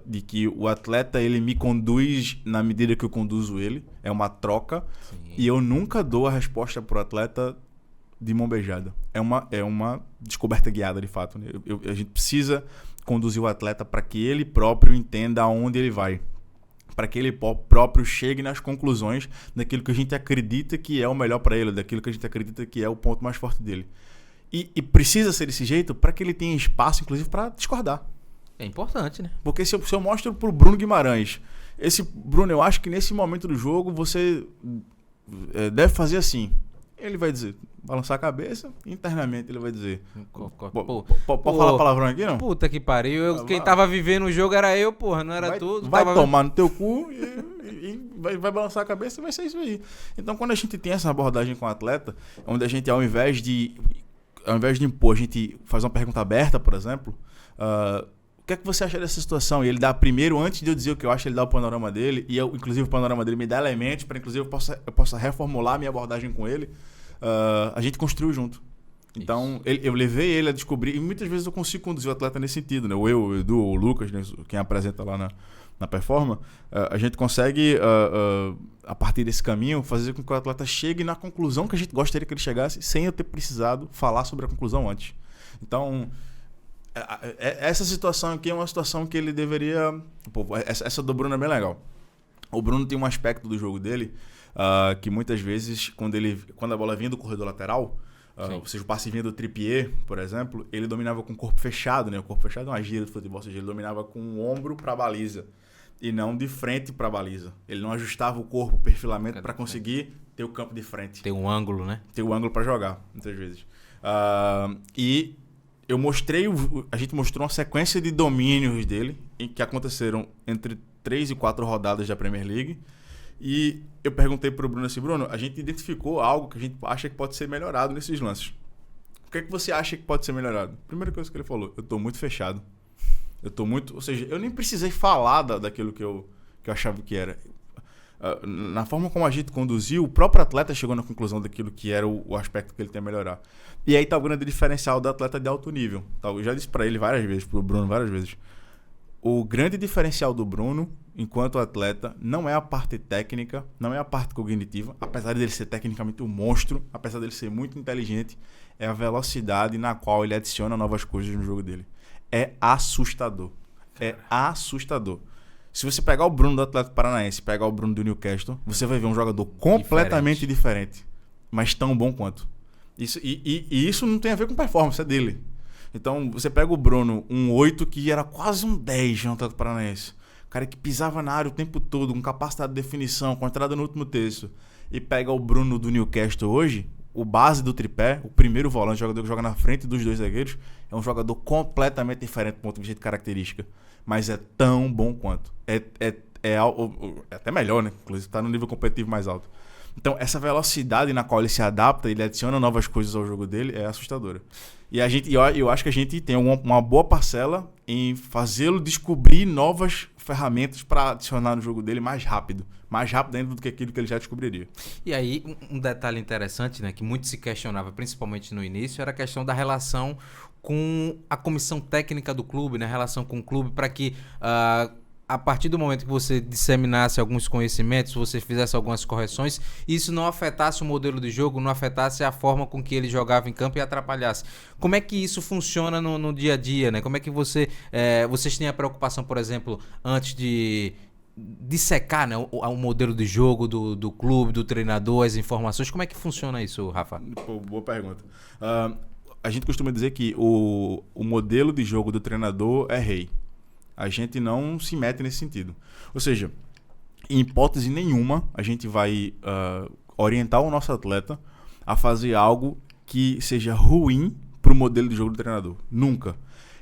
de que o atleta ele me conduz na medida que eu conduzo ele, é uma troca. Sim. E eu nunca dou a resposta para o atleta de mão beijada. É uma descoberta guiada, de fato. Né? A gente precisa conduzir o atleta para que ele próprio entenda aonde ele vai. Para que ele próprio chegue nas conclusões daquilo que a gente acredita que é o melhor para ele, daquilo que a gente acredita que é o ponto mais forte dele. E precisa ser desse jeito para que ele tenha espaço, inclusive, para discordar. É importante, né? Porque se eu mostro para o Bruno Guimarães, Bruno, eu acho que nesse momento do jogo você deve fazer assim. Ele vai dizer, balançar a cabeça, internamente ele vai dizer. Pode falar palavrão aqui, não? Puta que pariu, quem tava vivendo o jogo era eu, porra, não era tudo. Vai tomar no teu cu e vai balançar a cabeça e vai ser isso aí. Então, quando a gente tem essa abordagem com o atleta, onde a gente, ao invés de impor, a gente faz uma pergunta aberta, por exemplo, o que é que você acha dessa situação? E ele dá primeiro, antes de eu dizer o que eu acho, ele dá o panorama dele, e inclusive o panorama dele me dá elementos para, inclusive, eu possa reformular a minha abordagem com ele. A gente construiu junto. Então, eu levei ele a descobrir, e muitas vezes eu consigo conduzir o atleta nesse sentido, né? O Edu, o Lucas, né? Quem apresenta lá na Performa, a gente consegue, a partir desse caminho, fazer com que o atleta chegue na conclusão que a gente gostaria que ele chegasse, sem eu ter precisado falar sobre a conclusão antes. Então, essa situação aqui é uma situação que ele deveria... Essa do Bruno é bem legal. O Bruno tem um aspecto do jogo dele que muitas vezes, quando a bola vinha do corredor lateral, ou seja, o passe vinha do tripié, por exemplo, ele dominava com o corpo fechado, né? O corpo fechado é uma gíria do futebol, ou seja, ele dominava com o ombro para a baliza e não de frente para a baliza. Ele não ajustava o corpo, o perfilamento para conseguir ter o campo de frente. Ter um ângulo, né? Ter um ângulo para jogar, muitas vezes. E a gente mostrou uma sequência de domínios dele que aconteceram entre 3 e 4 rodadas da Premier League. E eu perguntei para o Bruno assim, Bruno, a gente identificou algo que a gente acha que pode ser melhorado nesses lances. O que é que você acha que pode ser melhorado? Primeira coisa que ele falou, eu estou muito fechado. Ou seja, eu nem precisei falar daquilo que eu achava que era. na forma como a gente conduziu, o próprio atleta chegou na conclusão daquilo que era o aspecto que ele tem a melhorar. E aí tá o grande diferencial do atleta de alto nível. Eu já disse para ele várias vezes, pro Bruno várias vezes. O grande diferencial do Bruno, enquanto atleta, não é a parte técnica, não é a parte cognitiva, apesar dele ser tecnicamente um monstro, apesar dele ser muito inteligente, é a velocidade na qual ele adiciona novas coisas no jogo dele. É assustador. É assustador. Se você pegar o Bruno do Atlético Paranaense e pegar o Bruno do Newcastle, você vai ver um jogador completamente diferente, mas tão bom quanto. E isso não tem a ver com performance, é dele. Então, você pega o Bruno, um 8 que era quase um 10 no Atlético Paranaense. Cara que pisava na área o tempo todo, com capacidade de definição, com entrada no último terço. E pega o Bruno do Newcastle hoje, o base do tripé, o primeiro volante, o jogador que joga na frente dos dois zagueiros, é um jogador completamente diferente do ponto de vista de característica. Mas é tão bom quanto. É até melhor, né? Inclusive está no nível competitivo mais alto. Então, essa velocidade na qual ele se adapta, ele adiciona novas coisas ao jogo dele, é assustadora. E eu acho que a gente tem uma boa parcela em fazê-lo descobrir novas ferramentas para adicionar no jogo dele mais rápido ainda do que aquilo que ele já descobriria. E aí, um detalhe interessante, né, que muito se questionava, principalmente no início, era a questão da relação com a comissão técnica do clube, né, a relação com o clube, para que a partir do momento que você disseminasse alguns conhecimentos, você fizesse algumas correções, isso não afetasse o modelo de jogo, não afetasse a forma com que ele jogava em campo e atrapalhasse. Como é que isso funciona no dia a dia, né? Como é que vocês têm a preocupação, por exemplo, antes de dissecar, né, o modelo de jogo do clube, do treinador, as informações? Como é que funciona isso, Rafa? Pô, boa pergunta. A gente costuma dizer que o modelo de jogo do treinador é rei. A gente não se mete nesse sentido. Ou seja, em hipótese nenhuma, a gente vai orientar o nosso atleta a fazer algo que seja ruim para o modelo de jogo do treinador. Nunca.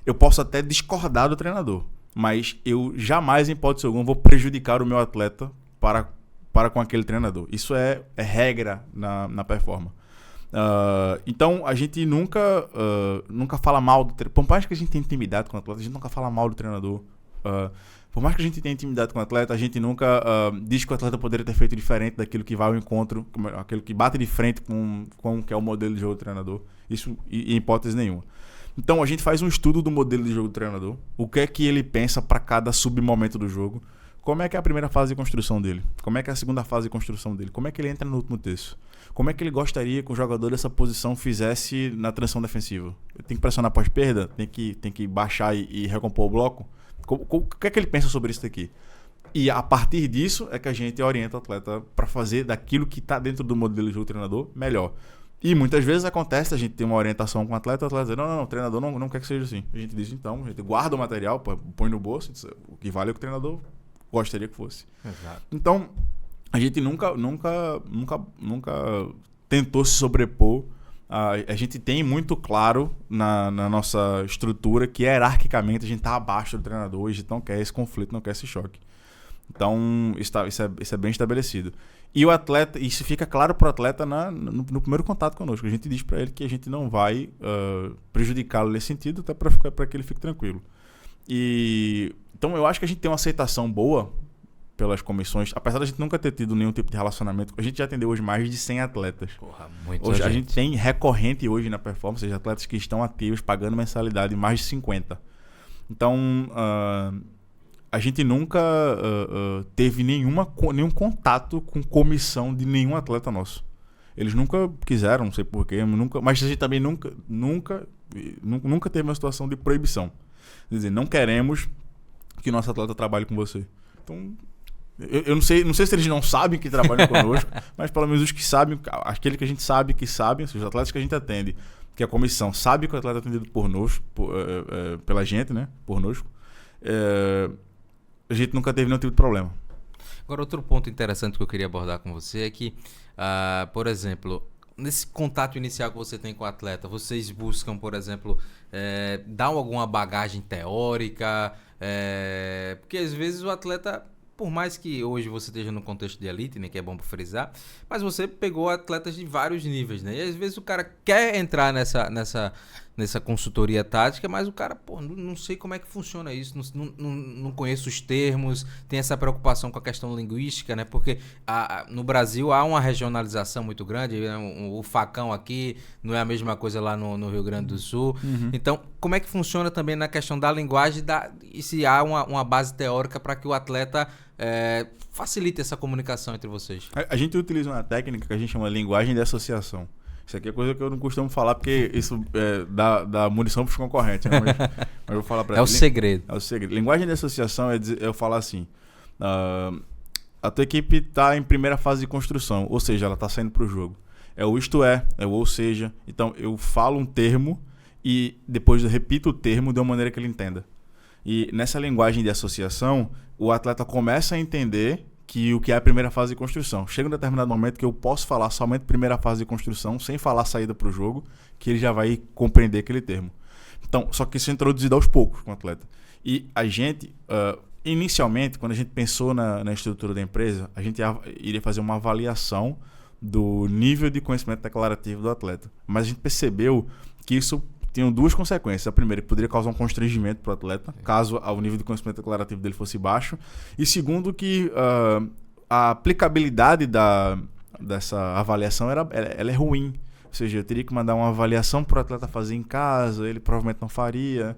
Eu posso até discordar do treinador, mas eu jamais, em hipótese alguma, vou prejudicar o meu atleta para com aquele treinador. Isso é regra na performance. Então a gente nunca fala mal do treinador. Por mais que a gente tenha intimidade com o atleta, a gente nunca fala mal do treinador. Por mais que a gente tenha intimidade com o atleta, a gente nunca diz que o atleta poderia ter feito diferente daquilo que vai ao encontro, aquilo que bate de frente com o que é o modelo de jogo do treinador. Isso em hipótese nenhuma. Então a gente faz um estudo do modelo de jogo do treinador, o que é que ele pensa para cada submomento do jogo, como é que é a primeira fase de construção dele, como é que é a segunda fase de construção dele, como é que ele entra no último terço. Como é que ele gostaria que o jogador dessa posição fizesse na transição defensiva? Tem que pressionar pós-perda? Tem que baixar e recompor o bloco? O que é que ele pensa sobre isso daqui? E a partir disso é que a gente orienta o atleta para fazer daquilo que está dentro do modelo de jogo do treinador melhor. E muitas vezes acontece, a gente tem uma orientação com o atleta diz, não, o treinador não quer que seja assim. A gente diz, então, a gente guarda o material, põe no bolso, diz, o que vale é o que o treinador gostaria que fosse. Exato. Então, a gente nunca tentou se sobrepor. A gente tem muito claro na nossa estrutura que hierarquicamente a gente está abaixo do treinador, a gente não quer esse conflito, não quer esse choque. Então, isso é bem estabelecido. E o atleta, isso fica claro para o atleta no primeiro contato conosco. A gente diz para ele que a gente não vai prejudicá-lo nesse sentido, até para que ele fique tranquilo. Então, eu acho que a gente tem uma aceitação boa pelas comissões, apesar de a gente nunca ter tido nenhum tipo de relacionamento. A gente já atendeu hoje mais de 100 atletas. Porra, muita hoje gente. A gente tem recorrente hoje na performance, ou seja, atletas que estão ativos, pagando mensalidade, mais de 50. Então, a gente nunca teve nenhum contato com comissão de nenhum atleta nosso. Eles nunca quiseram, não sei porquê, mas a gente também nunca teve uma situação de proibição. Quer dizer, não queremos que nosso atleta trabalhe com você. Então, eu não sei se eles não sabem que trabalham conosco, mas pelo menos os que sabem, aquele que a gente sabe que sabem, os atletas que a gente atende, que a comissão sabe que o atleta é atendido por nós, pela gente, né, por nós, a gente nunca teve nenhum tipo de problema. Agora, outro ponto interessante que eu queria abordar com você é que, por exemplo, nesse contato inicial que você tem com o atleta, vocês buscam, por exemplo, dar alguma bagagem teórica, porque às vezes o atleta por mais que hoje você esteja no contexto de elite, né, que é bom para frisar, mas você pegou atletas de vários níveis, né? E às vezes o cara quer entrar nessa consultoria tática, mas o cara, pô, não sei como é que funciona isso, não conheço os termos, tem essa preocupação com a questão linguística, né? Porque no Brasil há uma regionalização muito grande, né? O facão aqui não é a mesma coisa lá no Rio Grande do Sul. Uhum. Então, como é que funciona também na questão da linguagem e se há uma base teórica para que o atleta facilite essa comunicação entre vocês? A gente utiliza uma técnica que a gente chama de linguagem de associação. Isso aqui é coisa que eu não costumo falar, porque isso dá munição para os concorrentes. Né? Mas eu vou falar para o segredo. É o segredo. Linguagem de associação é eu falar assim: a tua equipe está em primeira fase de construção, ou seja, ela está saindo para o jogo. É o isto é o ou seja. Então, eu falo um termo e depois eu repito o termo de uma maneira que ele entenda. E nessa linguagem de associação, o atleta começa a entender o que é a primeira fase de construção. Chega um determinado momento que eu posso falar somente primeira fase de construção, sem falar saída para o jogo, que ele já vai compreender aquele termo. Então, só que isso é introduzido aos poucos com o atleta. E a gente, inicialmente, quando a gente pensou na estrutura da empresa, a gente iria fazer uma avaliação do nível de conhecimento declarativo do atleta. Mas a gente percebeu que isso tinha duas consequências. A primeira, que poderia causar um constrangimento para o atleta, caso o nível de conhecimento declarativo dele fosse baixo. E segundo, que a aplicabilidade dessa avaliação ela é ruim. Ou seja, eu teria que mandar uma avaliação para o atleta fazer em casa, ele provavelmente não faria.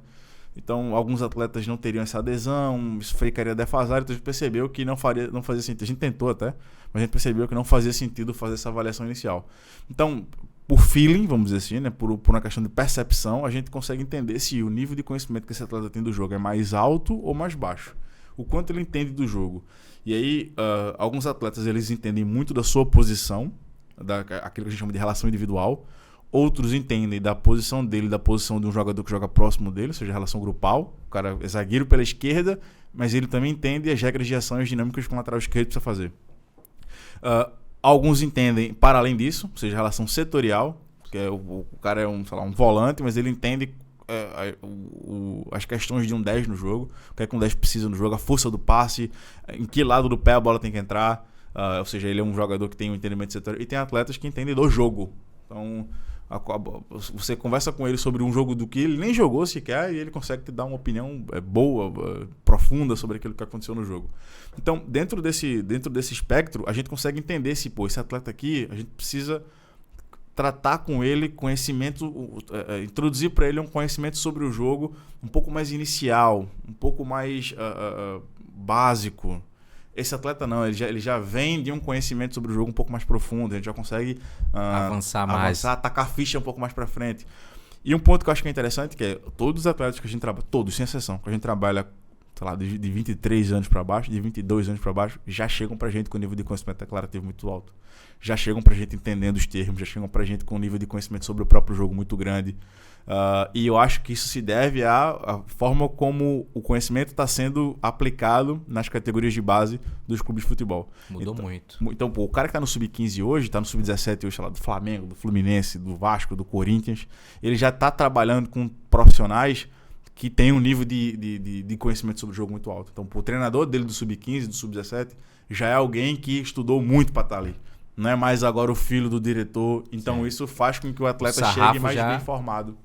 Então, alguns atletas não teriam essa adesão, isso ficaria defasado. Então, a gente percebeu que não fazia sentido. A gente tentou até, mas a gente percebeu que não fazia sentido fazer essa avaliação inicial. Então, por feeling, vamos dizer assim, né? por uma questão de percepção, a gente consegue entender se o nível de conhecimento que esse atleta tem do jogo é mais alto ou mais baixo. O quanto ele entende do jogo. E aí, alguns atletas eles entendem muito da sua posição, aquilo que a gente chama de relação individual. Outros entendem da posição dele, da posição de um jogador que joga próximo dele, ou seja, relação grupal. O cara é zagueiro pela esquerda, mas ele também entende as regras de ação e as dinâmicas que o lateral esquerdo precisa fazer. Alguns entendem para além disso, ou seja, relação setorial, que é o cara é um volante, mas ele entende as questões de um 10 no jogo, o que é que um 10 precisa no jogo, a força do passe, em que lado do pé a bola tem que entrar, ou seja, ele é um jogador que tem um entendimento setorial. E tem atletas que entendem do jogo. Então, você conversa com ele sobre um jogo do que ele nem jogou sequer e ele consegue te dar uma opinião boa, profunda sobre aquilo que aconteceu no jogo. Então, dentro desse espectro, a gente consegue entender se, esse atleta aqui, a gente precisa tratar com ele conhecimento, introduzir para ele um conhecimento sobre o jogo um pouco mais inicial, um pouco mais básico. Esse atleta não, ele já vem de um conhecimento sobre o jogo um pouco mais profundo, a gente já consegue avançar, atacar a ficha um pouco mais para frente. E um ponto que eu acho que é interessante, que é todos os atletas que a gente trabalha, todos, sem exceção, que a gente trabalha, sei lá, de 23 anos para baixo, de 22 anos para baixo, já chegam pra gente com nível de conhecimento declarativo muito alto. Já chegam pra gente entendendo os termos, já chegam pra gente com um nível de conhecimento sobre o próprio jogo muito grande. E eu acho que isso se deve à forma como o conhecimento está sendo aplicado nas categorias de base dos clubes de futebol. Mudou muito. Então, o cara que está no Sub-15 hoje, está no Sub-17 hoje, sei lá, do Flamengo, do Fluminense, do Vasco, do Corinthians, ele já está trabalhando com profissionais que têm um nível de conhecimento sobre o jogo muito alto. Então, o treinador dele do Sub-15, do Sub-17, já é alguém que estudou muito para estar ali. Não é mais agora o filho do diretor. Então, isso faz com que o atleta chegue mais bem formado.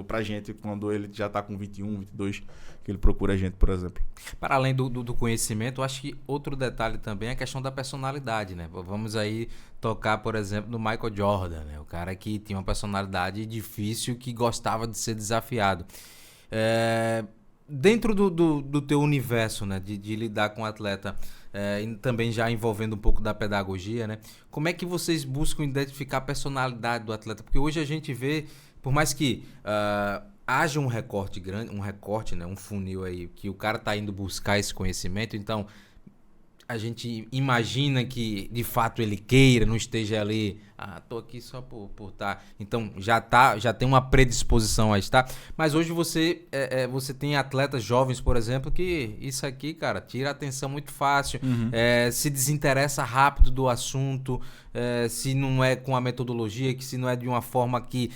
Pra gente, quando ele já tá com 21, 22, que ele procura a gente, por exemplo. Para além do conhecimento, eu acho que outro detalhe também é a questão da personalidade, né? Vamos aí tocar, por exemplo, no Michael Jordan, né? O cara que tinha uma personalidade difícil, que gostava de ser desafiado. Dentro do teu universo, né? De lidar com o atleta, e também já envolvendo um pouco da pedagogia, né? Como é que vocês buscam identificar a personalidade do atleta? Porque hoje a gente vê, por mais que haja um recorte grande, né, um funil aí, que o cara está indo buscar esse conhecimento, então a gente imagina que de fato ele queira, não esteja ali, tô aqui só por estar. Então já tem uma predisposição a estar. Mas hoje você tem atletas jovens, por exemplo, que isso aqui, cara, tira a atenção muito fácil, se desinteressa rápido do assunto, se não é com a metodologia, que se não é de uma forma que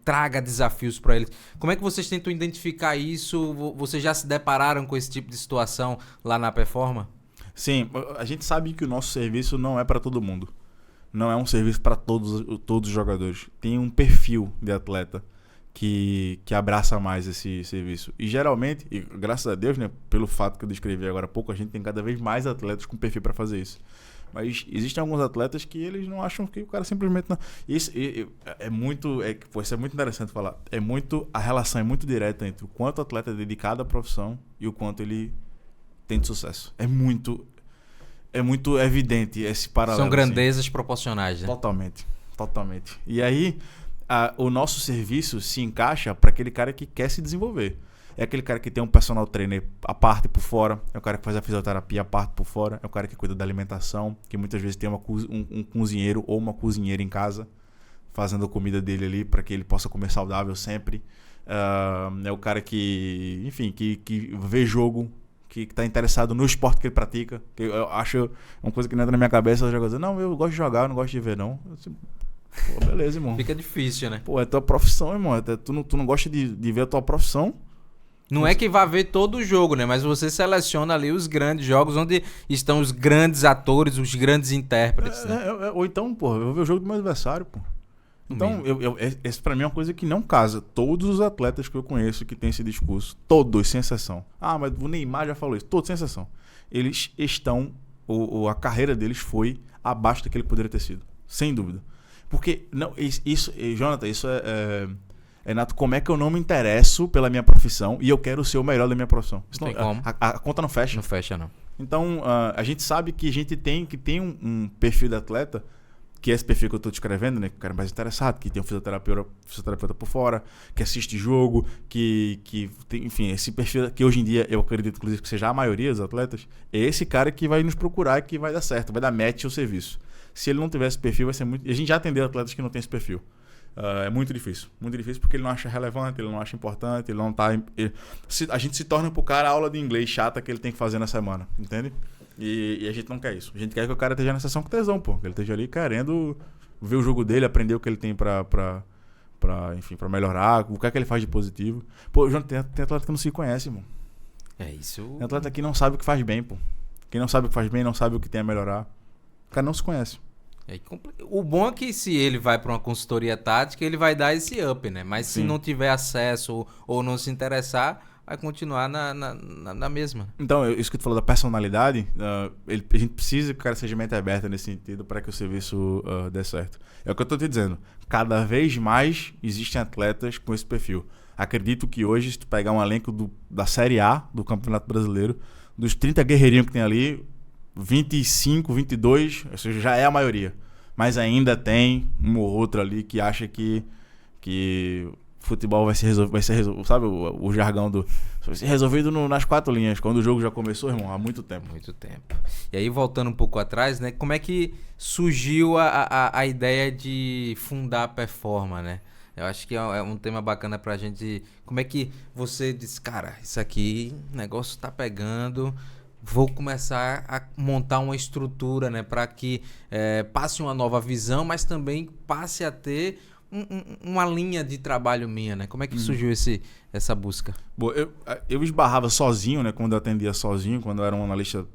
traga desafios para eles. Como é que vocês tentam identificar isso? Vocês já se depararam com esse tipo de situação lá na Performa? Sim, a gente sabe que o nosso serviço não é para todo mundo. Não é um serviço para todos os jogadores. Tem um perfil de atleta que abraça mais esse serviço. E geralmente, e graças a Deus, né, pelo fato que eu descrevi agora há pouco, a gente tem cada vez mais atletas com perfil para fazer isso. Mas existem alguns atletas que eles não acham que o cara simplesmente não... Isso é muito interessante falar. A relação é muito direta entre o quanto o atleta é dedicado à profissão e o quanto ele tem de sucesso. É muito evidente esse paralelo. São grandezas assim, proporcionais, né? Totalmente. E aí, o nosso serviço se encaixa para aquele cara que quer se desenvolver. É aquele cara que tem um personal trainer à parte por fora, é o cara que faz a fisioterapia à parte por fora, é o cara que cuida da alimentação, que muitas vezes tem um cozinheiro ou uma cozinheira em casa, fazendo a comida dele ali para que ele possa comer saudável sempre. É o cara que, enfim, que vê jogo, que está interessado no esporte que ele pratica. Que eu acho uma coisa que não entra na minha cabeça, eu jogo assim, não, eu gosto de jogar, eu não gosto de ver, não. Pô, beleza, irmão. Fica difícil, né? Pô, é tua profissão, irmão. Tu não gosta de ver a tua profissão? Não é que vá ver todo o jogo, né? Mas você seleciona ali os grandes jogos onde estão os grandes atores, os grandes intérpretes. Né? Ou então, pô, eu vou ver o jogo do meu adversário, pô. Então, esse pra mim é uma coisa que não casa. Todos os atletas que eu conheço que tem esse discurso, todos, sem exceção. Ah, mas o Neymar já falou isso. Todos, sem exceção. Eles estão... a carreira deles foi abaixo do que ele poderia ter sido. Sem dúvida. Porque, não, isso Jonathan, isso Renato, como é que eu não me interesso pela minha profissão e eu quero ser o melhor da minha profissão? Isso não, como. A conta não fecha. Não fecha, não. Então, a gente sabe que a gente tem um perfil de atleta, que é esse perfil que eu estou descrevendo, né? Que o cara é mais interessado, que tem um fisioterapeuta por fora, que assiste jogo, que tem, enfim, esse perfil que hoje em dia eu acredito, inclusive, que seja a maioria dos atletas, é esse cara que vai nos procurar e que vai dar certo, vai dar match ao serviço. Se ele não tiver esse perfil, vai ser muito... E a gente já atendeu atletas que não tem esse perfil. É muito difícil porque ele não acha relevante, ele não acha importante, ele não tá... a gente se torna pro cara a aula de inglês chata que ele tem que fazer na semana, entende? E a gente não quer isso. A gente quer que o cara esteja na sessão com tesão, pô. Que ele esteja ali querendo ver o jogo dele, aprender o que ele tem pra melhorar, o que é que ele faz de positivo. Pô, João, tem atleta que não se conhece, irmão. É isso. Tem atleta que não sabe o que faz bem, pô. Quem não sabe o que faz bem, não sabe o que tem a melhorar. O cara não se conhece. O bom é que se ele vai para uma consultoria tática, ele vai dar esse up, né? Mas se não tiver acesso ou não se interessar, vai continuar na mesma. Então, isso que tu falou da personalidade, a gente precisa que o cara seja mente aberta nesse sentido para que o serviço dê certo. É o que eu estou te dizendo. Cada vez mais existem atletas com esse perfil. Acredito que hoje, se tu pegar um elenco da Série A do Campeonato Brasileiro, dos 30 guerreirinhos que tem ali, 25, 22, ou seja, já é a maioria. Mas ainda tem um ou outro ali que acha que futebol vai ser resolvido, sabe o jargão vai ser resolvido nas 4 linhas, quando o jogo já começou, irmão, há muito tempo. Muito tempo. E aí, voltando um pouco atrás, né, como é que surgiu a ideia de fundar a Performa, né? Eu acho que é um tema bacana pra gente. Como é que você disse, cara, isso aqui, o negócio tá pegando... Vou começar a montar uma estrutura, né, para que passe uma nova visão, mas também passe a ter uma linha de trabalho minha, né? Como é que surgiu essa busca? Bom, eu esbarrava sozinho, né? Quando eu atendia sozinho, quando eu era um analista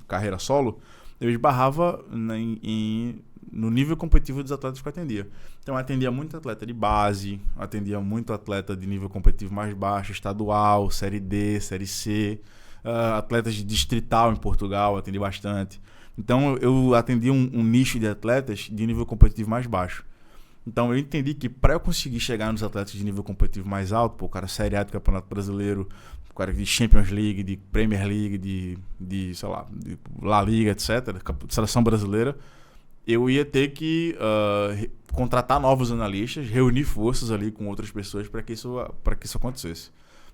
carreira solo, eu esbarrava no nível competitivo dos atletas que eu atendia. Então eu atendia muito atleta de base, atendia muito atleta de nível competitivo mais baixo, estadual, série D, série C... atletas de distrital em Portugal, atendi bastante. Então eu atendi um nicho de atletas de nível competitivo mais baixo. Então eu entendi que para eu conseguir chegar nos atletas de nível competitivo mais alto, pô, o cara Série A do Campeonato Brasileiro, o cara de Champions League, de Premier League, de sei lá, de La Liga, etc., seleção brasileira, eu ia ter que contratar novos analistas, reunir forças ali com outras pessoas para que isso acontecesse.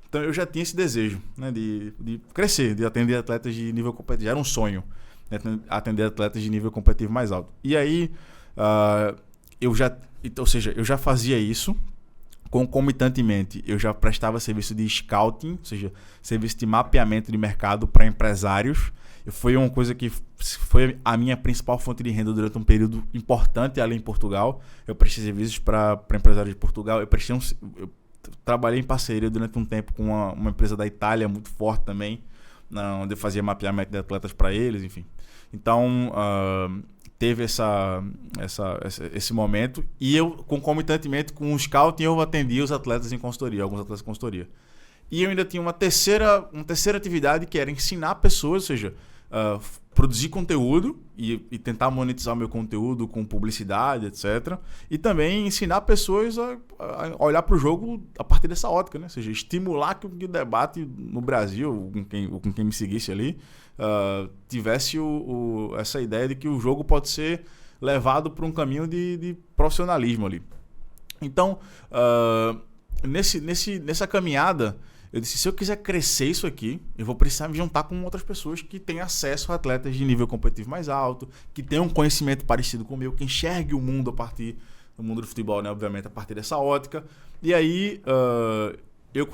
Então eu já tinha esse desejo, né, de crescer, de atender atletas de nível competitivo. Já era um sonho, né, atender atletas de nível competitivo mais alto. E aí eu já fazia isso. Concomitantemente, eu já prestava serviço de scouting, ou seja, serviço de mapeamento de mercado para empresários. Foi uma coisa que foi a minha principal fonte de renda durante um período importante ali em Portugal. Eu prestei serviços para empresários de Portugal. Eu trabalhei em parceria durante um tempo com uma empresa da Itália muito forte também, onde eu fazia mapeamento de atletas para eles, enfim. Então, teve esse momento e eu, concomitantemente com o scouting, eu atendia os atletas em consultoria, alguns atletas em consultoria. E eu ainda tinha uma terceira atividade que era ensinar pessoas, ou seja, produzir conteúdo e tentar monetizar o meu conteúdo com publicidade, etc. E também ensinar pessoas a olhar para o jogo a partir dessa ótica, né? Ou seja, estimular que o debate no Brasil, com quem me seguisse ali, tivesse essa ideia de que o jogo pode ser levado por um caminho de profissionalismo ali. Então, nessa caminhada, eu disse, se eu quiser crescer isso aqui, eu vou precisar me juntar com outras pessoas que têm acesso a atletas de nível competitivo mais alto, que tenham um conhecimento parecido com o meu, que enxergue o mundo a partir do mundo do futebol, né? Obviamente, a partir dessa ótica. E aí, eu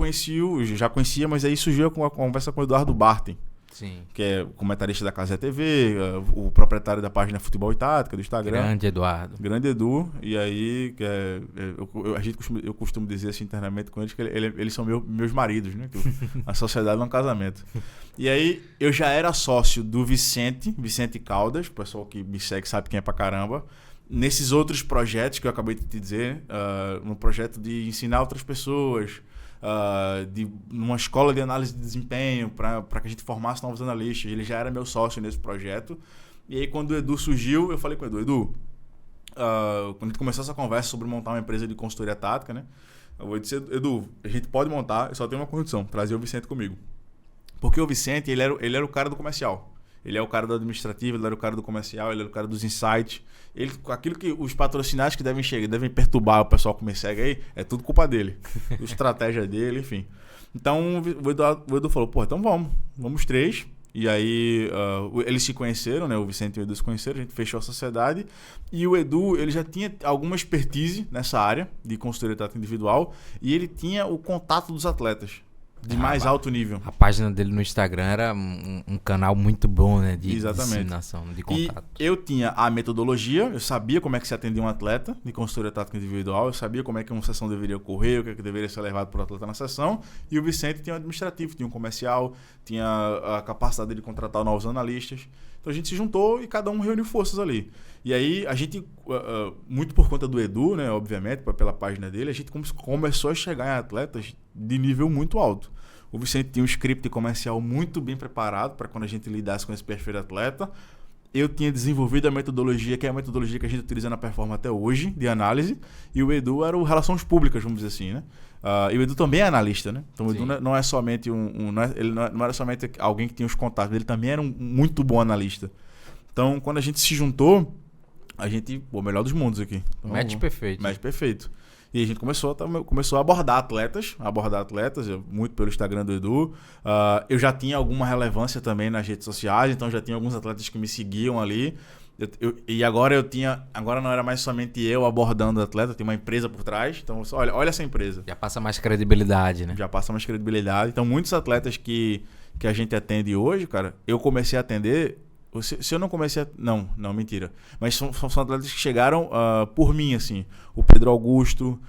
já conhecia, mas aí surgiu uma conversa com o Eduardo Bartem. Sim. Que é comentarista da Casa TV, o proprietário da página Futebol e Tática do Instagram. Grande Eduardo. Grande Edu. E aí, eu costumo dizer assim internamente com eles que eles são meus maridos, né? Que a sociedade é um casamento. E aí, eu já era sócio do Vicente Caldas, o pessoal que me segue sabe quem é pra caramba, nesses outros projetos que eu acabei de te dizer, no projeto de ensinar outras pessoas, numa escola de análise de desempenho para que a gente formasse novos analistas. Ele já era meu sócio nesse projeto. E aí, quando o Edu surgiu, eu falei com o Edu, quando a gente começou essa conversa sobre montar uma empresa de consultoria tática, né? Eu vou dizer, Edu, a gente pode montar, eu só tenho uma condição, trazer o Vicente comigo. Porque o Vicente, ele era o cara do comercial. Ele é o cara do administrativo, ele era o cara do comercial, ele era o cara dos insights. Aquilo que os patrocinados que devem chegar, devem perturbar o pessoal que me segue aí, é tudo culpa dele. A estratégia dele, enfim. Então o Edu falou, então vamos três. E aí eles se conheceram, né? O Vicente e o Edu se conheceram, a gente fechou a sociedade. E o Edu, ele já tinha alguma expertise nessa área de consultoria tática individual e ele tinha o contato dos atletas. De mais alto nível. A página dele no Instagram era um canal muito bom, né? De disseminação, de contato. E eu tinha a metodologia, eu sabia como é que se atendia um atleta de consultoria tática individual, eu sabia como é que uma sessão deveria ocorrer, o que deveria ser levado por atleta na sessão. E o Vicente tinha um administrativo, tinha um comercial, tinha a capacidade de contratar novos analistas. Então a gente se juntou e cada um reuniu forças ali. E aí a gente, muito por conta do Edu, né? Obviamente, pela página dele, a gente começou a chegar em atletas de nível muito alto. O Vicente tinha um script comercial muito bem preparado para quando a gente lidasse com esse perfil de atleta. Eu tinha desenvolvido a metodologia, que é a metodologia que a gente utiliza na Performa até hoje, de análise. E o Edu era o Relações Públicas, vamos dizer assim, né? E o Edu também é analista, né? Então o Edu não é somente ele não era somente alguém que tinha os contatos, ele também era um muito bom analista. Então, quando a gente se juntou, a gente, o melhor dos mundos aqui. Então, match perfeito. Match perfeito. E a gente começou a abordar atletas, muito pelo Instagram do Edu. Eu já tinha alguma relevância também nas redes sociais, então já tinha alguns atletas que me seguiam ali. Agora não era mais somente eu abordando o atleta, tem uma empresa por trás. Então, olha essa empresa. Já passa mais credibilidade, né? Já passa mais credibilidade. Então, muitos atletas que a gente atende hoje, cara, eu comecei a atender... Se eu não comecei a... Não, mentira. Mas são atletas que chegaram por mim, assim. O Pedro Augusto.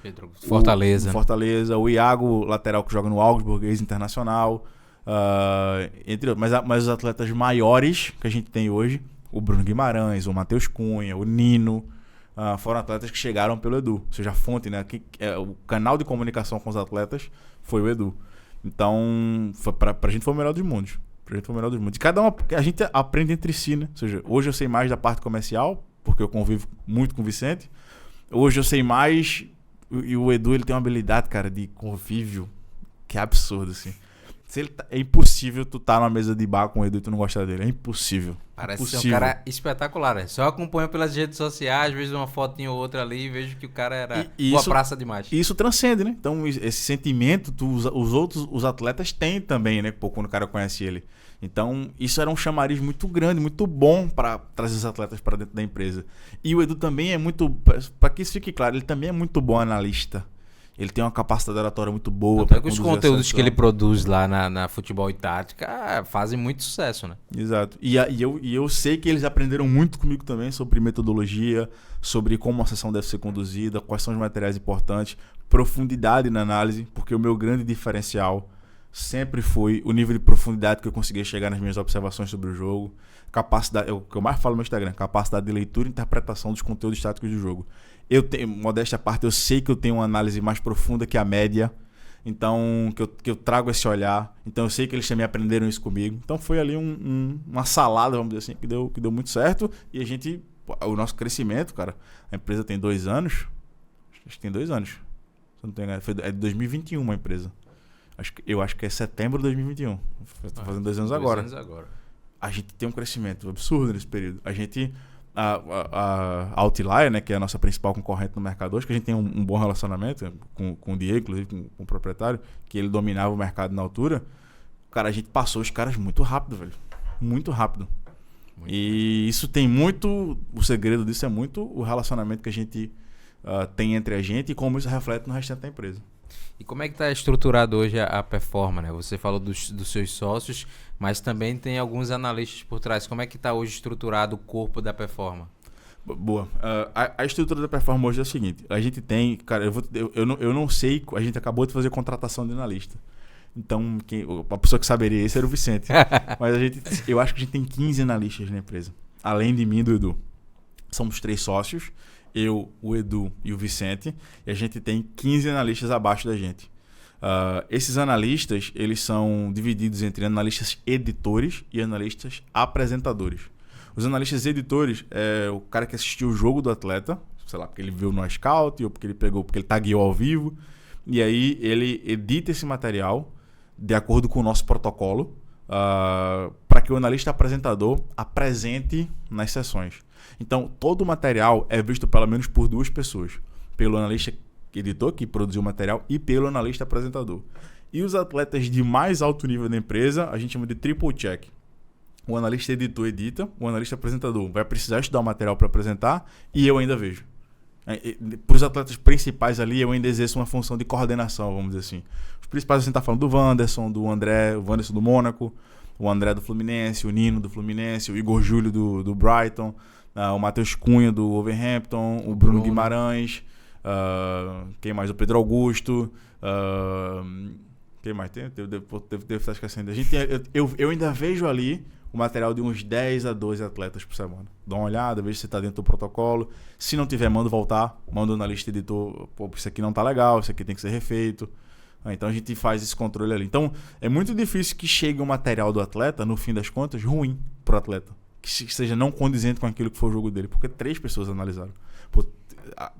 Fortaleza. Fortaleza. O Iago, lateral que joga no Augsburg, ex-internacional. Entre outros. Mas os atletas maiores que a gente tem hoje, o Bruno Guimarães, o Matheus Cunha, o Nino, foram atletas que chegaram pelo Edu. Ou seja, a fonte, né? O canal de comunicação com os atletas foi o Edu. Então, pra gente foi o melhor dos mundos. De cada um, a gente aprende entre si, né? Ou seja, hoje eu sei mais da parte comercial, porque eu convivo muito com o Vicente. Hoje eu sei mais, e o Edu, ele tem uma habilidade, cara, de convívio que é absurdo, assim. É impossível tu estar numa mesa de bar com o Edu e tu não gostar dele. É impossível. Parece ser um cara espetacular, né? Só acompanho pelas redes sociais, vejo uma fotinha ou outra ali e vejo que o cara era boa praça demais. E isso transcende, né? Então, esse sentimento, os atletas têm também, né? Quando o cara conhece ele. Então, isso era um chamariz muito grande, muito bom para trazer os atletas para dentro da empresa. E o Edu também é muito... Para que isso fique claro, ele também é muito bom analista. Ele tem uma capacidade oratória muito boa. Os conteúdos que ele produz lá na Futebol e Tática fazem muito sucesso, né? Exato. E eu sei que eles aprenderam muito comigo também sobre metodologia, sobre como a sessão deve ser conduzida, quais são os materiais importantes, profundidade na análise, porque o meu grande diferencial sempre foi o nível de profundidade que eu conseguia chegar nas minhas observações sobre o jogo, capacidade, o que eu mais falo no meu Instagram, capacidade de leitura e interpretação dos conteúdos táticos do jogo. Eu tenho, modéstia à parte, eu sei que eu tenho uma análise mais profunda que a média, então que eu trago esse olhar, então eu sei que eles também aprenderam isso comigo. Então foi ali uma salada, vamos dizer assim, que deu muito certo. E o nosso crescimento, cara, a empresa tem 2 anos, acho que tem 2 anos, se eu não tenho enganado, é de 2021 a empresa. Eu acho que é setembro de 2021. Estou fazendo 2 anos agora. 2 anos agora. A gente tem um crescimento absurdo nesse período. A gente, a Outlier, né, que é a nossa principal concorrente no mercado hoje, que a gente tem um bom relacionamento com o Diego, inclusive com o proprietário, que ele dominava o mercado na altura. Cara, a gente passou os caras muito rápido, velho. Muito rápido. E isso tem muito... O segredo disso é muito o relacionamento que a gente tem entre a gente e como isso reflete no restante da empresa. E como é que está estruturado hoje a Performa, né? Você falou dos seus sócios, mas também tem alguns analistas por trás. Como é que está hoje estruturado o corpo da Performa? Boa. A estrutura da Performa hoje é o seguinte. A gente tem... Cara, eu não sei... A gente acabou de fazer contratação de analista. Então, a pessoa que saberia isso era o Vicente. Mas eu acho que a gente tem 15 analistas na empresa. Além de mim e do Edu. Somos 3 sócios. Eu, o Edu e o Vicente, e a gente tem 15 analistas abaixo da gente. Esses analistas, eles são divididos entre analistas editores e analistas apresentadores. Os analistas editores é o cara que assistiu o jogo do atleta, sei lá, porque ele viu no Scout, ou porque ele tagueou ao vivo, e aí ele edita esse material de acordo com o nosso protocolo, para que o analista apresentador apresente nas sessões. Então, todo o material é visto pelo menos por 2 pessoas. Pelo analista editor, que produziu o material, e pelo analista apresentador. E os atletas de mais alto nível da empresa, a gente chama de triple check. O analista editor edita, o analista apresentador vai precisar estudar o material para apresentar, e eu ainda vejo. Para os atletas principais ali, eu ainda exerço uma função de coordenação, vamos dizer assim. Os principais, a gente está falando do Wanderson, do André, o Wanderson do Mônaco, o André do Fluminense, o Nino do Fluminense, o Igor Júlio do Brighton, o Matheus Cunha do Wolverhampton, o Bruno Guimarães, quem mais? O Pedro Augusto, quem mais tem? Devo estar esquecendo. Eu ainda vejo ali o material de uns 10 a 12 atletas por semana. Dá uma olhada, veja se está dentro do protocolo. Se não tiver, mando voltar, mando na lista editor, pô, isso aqui não está legal, isso aqui tem que ser refeito. Então a gente faz esse controle ali. Então é muito difícil que chegue um material do atleta, no fim das contas, ruim para o atleta. Que seja não condizente com aquilo que foi o jogo dele. Porque 3 pessoas analisaram.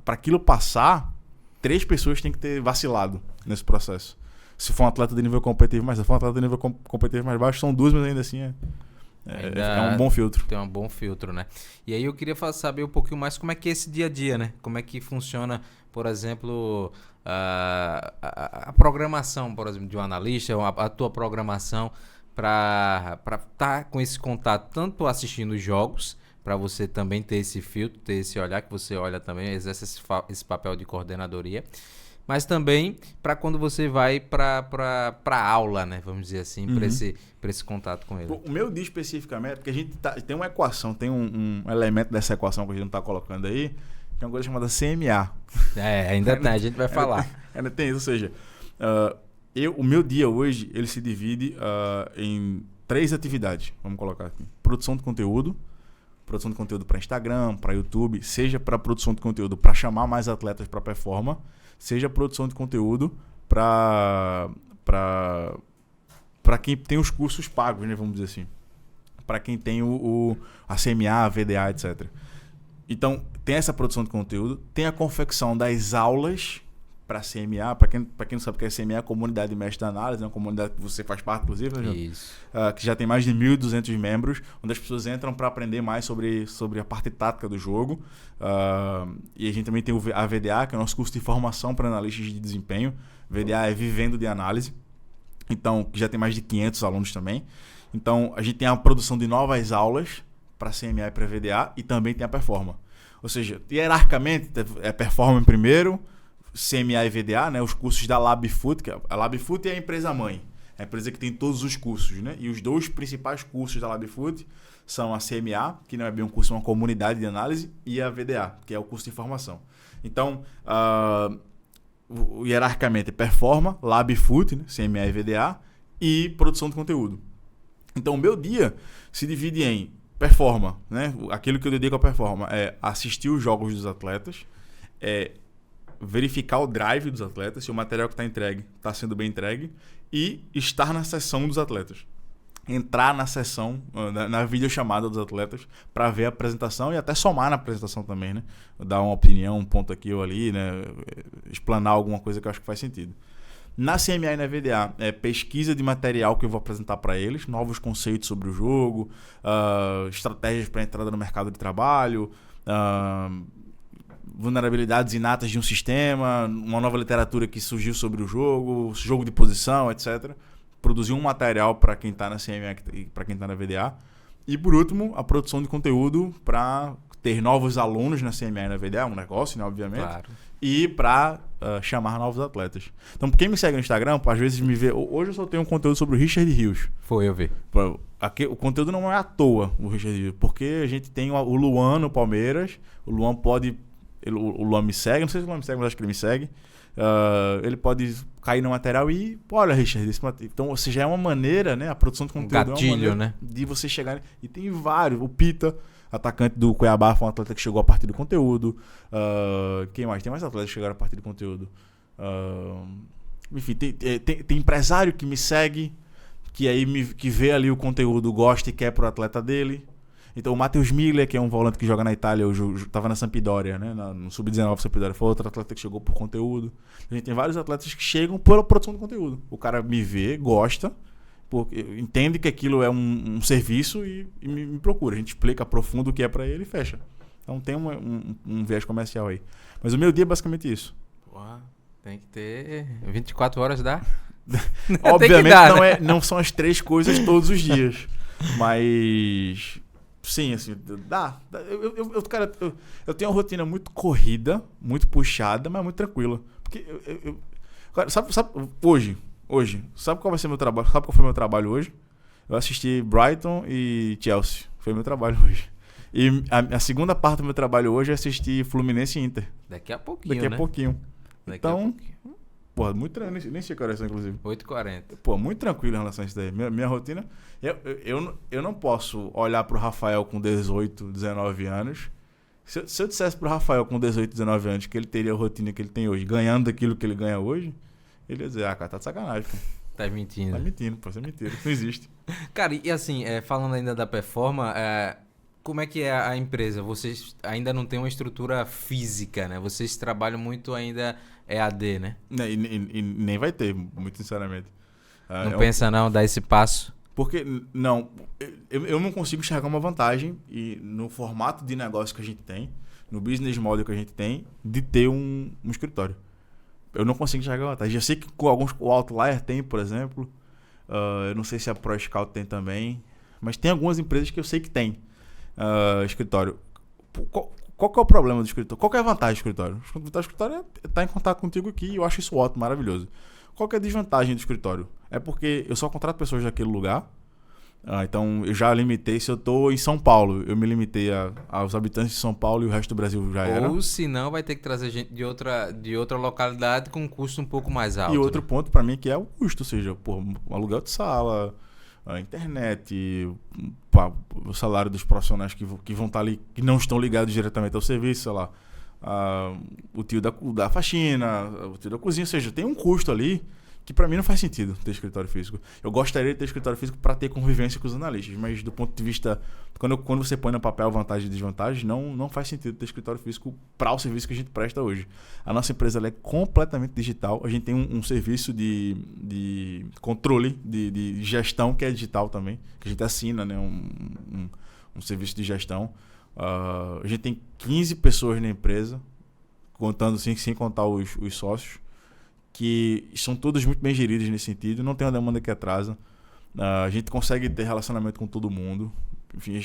Para aquilo passar, 3 pessoas têm que ter vacilado nesse processo. Se for um atleta de nível competitivo mais, se for um atleta de nível competitivo mais baixo, são 2, mas ainda assim é um bom filtro. Tem um bom filtro, né? E aí eu queria saber um pouquinho mais como é que é esse dia a dia, né? Como é que funciona, por exemplo, a programação, por exemplo, de um analista, a tua programação para estar com esse contato, tanto assistindo os jogos, para você também ter esse filtro, ter esse olhar que você olha também, exerce esse papel de coordenadoria, mas também para quando você vai para aula, né? Vamos dizer assim, para esse contato com ele. O meu dia especificamente, porque a gente tem uma equação, tem um elemento dessa equação que a gente não está colocando aí, que é uma coisa chamada CMA. Ainda tem, a gente vai falar. Ainda tem isso, ou seja, o meu dia hoje, ele se divide em 3 atividades, vamos colocar aqui. Produção de conteúdo para Instagram, para YouTube, seja para produção de conteúdo para chamar mais atletas para Performa, seja produção de conteúdo para quem tem os cursos pagos, né, vamos dizer assim. Para quem tem a CMA, a VDA, etc. Então, tem essa produção de conteúdo, tem a confecção das aulas para a CMA. Para quem não sabe o que é a CMA, é a Comunidade de Mestres da Análise, uma comunidade que você faz parte, inclusive, né, isso. Que já tem mais de 1.200 membros, onde as pessoas entram para aprender mais sobre a parte tática do jogo. E a gente também tem a VDA, que é o nosso curso de formação para analistas de desempenho. VDA é Vivendo de Análise, então, que já tem mais de 500 alunos também. Então, a gente tem a produção de novas aulas para CMA e para VDA, e também tem a Performa. Ou seja, hierarquicamente, é Performa primeiro, CMA e VDA, né? Os cursos da LabFoot, que a LabFoot é a empresa mãe, é a empresa que tem todos os cursos, né? E os 2 principais cursos da LabFoot são a CMA, que não é bem um curso, é uma comunidade de análise, e a VDA, que é o curso de formação. Então, hierarquicamente, Performa, LabFoot, né? CMA e VDA, e produção de conteúdo. Então, o meu dia se divide em performa, né? Aquilo que eu dedico a performa é assistir os jogos dos atletas, verificar o drive dos atletas, se o material que está entregue está sendo bem entregue, e estar na sessão dos atletas. Entrar na sessão, na videochamada dos atletas, para ver a apresentação e até somar na apresentação também, né? Dar uma opinião, um ponto aqui ou ali, né? Explanar alguma coisa que eu acho que faz sentido. Na CMA e na VDA, pesquisa de material que eu vou apresentar para eles, novos conceitos sobre o jogo, estratégias para a entrada no mercado de trabalho, vulnerabilidades inatas de um sistema, uma nova literatura que surgiu sobre o jogo de posição, etc. Produzir um material para quem está na CMA e para quem está na VDA. E, por último, a produção de conteúdo para ter novos alunos na CMA e na VDA, um negócio, né, obviamente. Claro. E para chamar novos atletas. Então, quem me segue no Instagram, às vezes me vê... Hoje eu só tenho um conteúdo sobre o Richard Rios. Foi, eu vi. Aqui, o conteúdo não é à toa, o Richard Rios, porque a gente tem o Luan no Palmeiras. O Luan pode... O Luan me segue, não sei se o Luan me segue, mas acho que ele me segue. Ele pode cair no material e... Olha, Richard, então, ou seja, é uma maneira, né? A produção de conteúdo gatilho, é uma maneira, né? De você chegar... E tem vários. O Pita, atacante do Cuiabá, foi um atleta que chegou a partir do conteúdo. Quem mais? Tem mais atletas que chegaram a partir do conteúdo. Enfim, tem empresário que me segue, que aí que vê ali o conteúdo, gosta e quer pro atleta dele. Então, o Matheus Miller, que é um volante que joga na Itália, eu estava na Sampdoria, né? No Sub-19 Sampdoria, foi outro atleta que chegou por conteúdo. A gente tem vários atletas que chegam pela produção de conteúdo. O cara me vê, gosta, entende que aquilo é um serviço e me procura. A gente explica, aprofunda o que é para ele e fecha. Então, tem um viés comercial aí. Mas o meu dia é basicamente isso. Uau, tem que ter 24 horas, dá? Obviamente, não são as 3 coisas todos os dias. Mas... Sim, assim, dá. Cara, eu tenho uma rotina muito corrida, muito puxada, mas muito tranquila. Porque cara, sabe, hoje, sabe qual vai ser meu trabalho? Sabe qual foi meu trabalho hoje? Eu assisti Brighton e Chelsea. Foi meu trabalho hoje. E a segunda parte do meu trabalho hoje é assistir Fluminense e Inter. Daqui a pouquinho, Daqui a pouquinho. Daqui então, a pouquinho. Porra, muito tranquilo. Nem sei que hora é essa, inclusive. 8h40. Pô, muito tranquilo em relação a isso daí. Minha rotina... Eu não posso olhar pro Rafael com 18, 19 anos. Se eu dissesse pro Rafael com 18, 19 anos que ele teria a rotina que ele tem hoje, ganhando aquilo que ele ganha hoje, ele ia dizer, cara, tá de sacanagem, pô. Tá mentindo. Tá mentindo, pô. Isso é mentira. Isso não existe. Cara, e assim, falando ainda da performance... Como é que é a empresa? Vocês ainda não têm uma estrutura física, né? Vocês trabalham muito ainda EAD, né? E nem vai ter, muito sinceramente. Não pensa não, dar esse passo? Porque, não, eu não consigo enxergar uma vantagem no formato de negócio que a gente tem, no business model que a gente tem, de ter um escritório. Eu não consigo enxergar vantagem. Eu sei que com alguns, o Outlier tem, por exemplo. Eu não sei se a ProScout tem também. Mas tem algumas empresas que eu sei que tem. Escritório. Qual que é o problema do escritório? Qual que é a vantagem do escritório? O escritório é estar em contato contigo aqui e eu acho isso ótimo, maravilhoso. Qual que é a desvantagem do escritório? É porque eu só contrato pessoas daquele lugar. Então eu já limitei. Se eu estou em São Paulo, eu me limitei aos habitantes de São Paulo e o resto do Brasil já era. Ou se não, vai ter que trazer gente de outra localidade com um custo um pouco mais alto. E outro ponto para mim que é o custo, ou seja, um aluguel de sala, a internet, o salário dos profissionais que vão estar ali, que não estão ligados diretamente ao serviço, sei lá, o tio da faxina, o tio da cozinha, ou seja, tem um custo ali que para mim não faz sentido ter escritório físico. Eu gostaria de ter escritório físico para ter convivência com os analistas, mas do ponto de vista, quando você põe no papel vantagens e desvantagens, não faz sentido ter escritório físico para o serviço que a gente presta hoje. A nossa empresa ela é completamente digital, a gente tem um serviço de controle, de gestão que é digital também, que a gente assina, né, um serviço de gestão. A gente tem 15 pessoas na empresa, contando assim, sem contar os sócios, que são todos muito bem geridos nesse sentido, não tem uma demanda que atrasa. A gente consegue ter relacionamento com todo mundo. Enfim,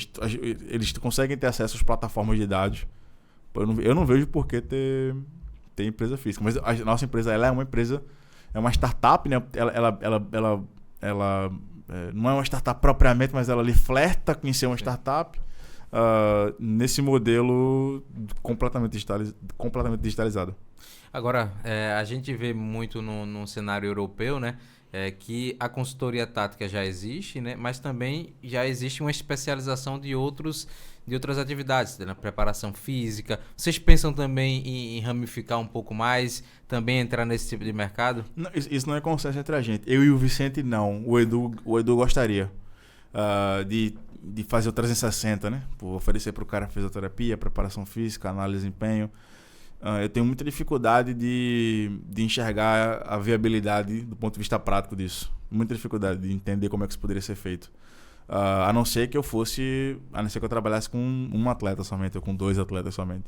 eles conseguem ter acesso às plataformas de dados. Eu não vejo por que ter empresa física. Mas a nossa empresa ela é uma empresa, é uma startup, né? Ela não é uma startup propriamente, mas ela lhe flerta em ser uma startup. Nesse modelo completamente digitalizado. Agora, a gente vê muito no cenário europeu, né, que a consultoria tática já existe, né? Mas também já existe uma especialização de outras atividades, na preparação física. Vocês pensam também em ramificar um pouco mais, também entrar nesse tipo de mercado? Não, isso não é consenso entre a gente. Eu e o Vicente não. O Edu gostaria de fazer o 360, né? Por oferecer para o cara fisioterapia, preparação física, análise de desempenho. Eu tenho muita dificuldade de enxergar a viabilidade do ponto de vista prático disso. Muita dificuldade de entender como é que isso poderia ser feito. A não ser que eu trabalhasse com um atleta somente, ou com 2 atletas somente.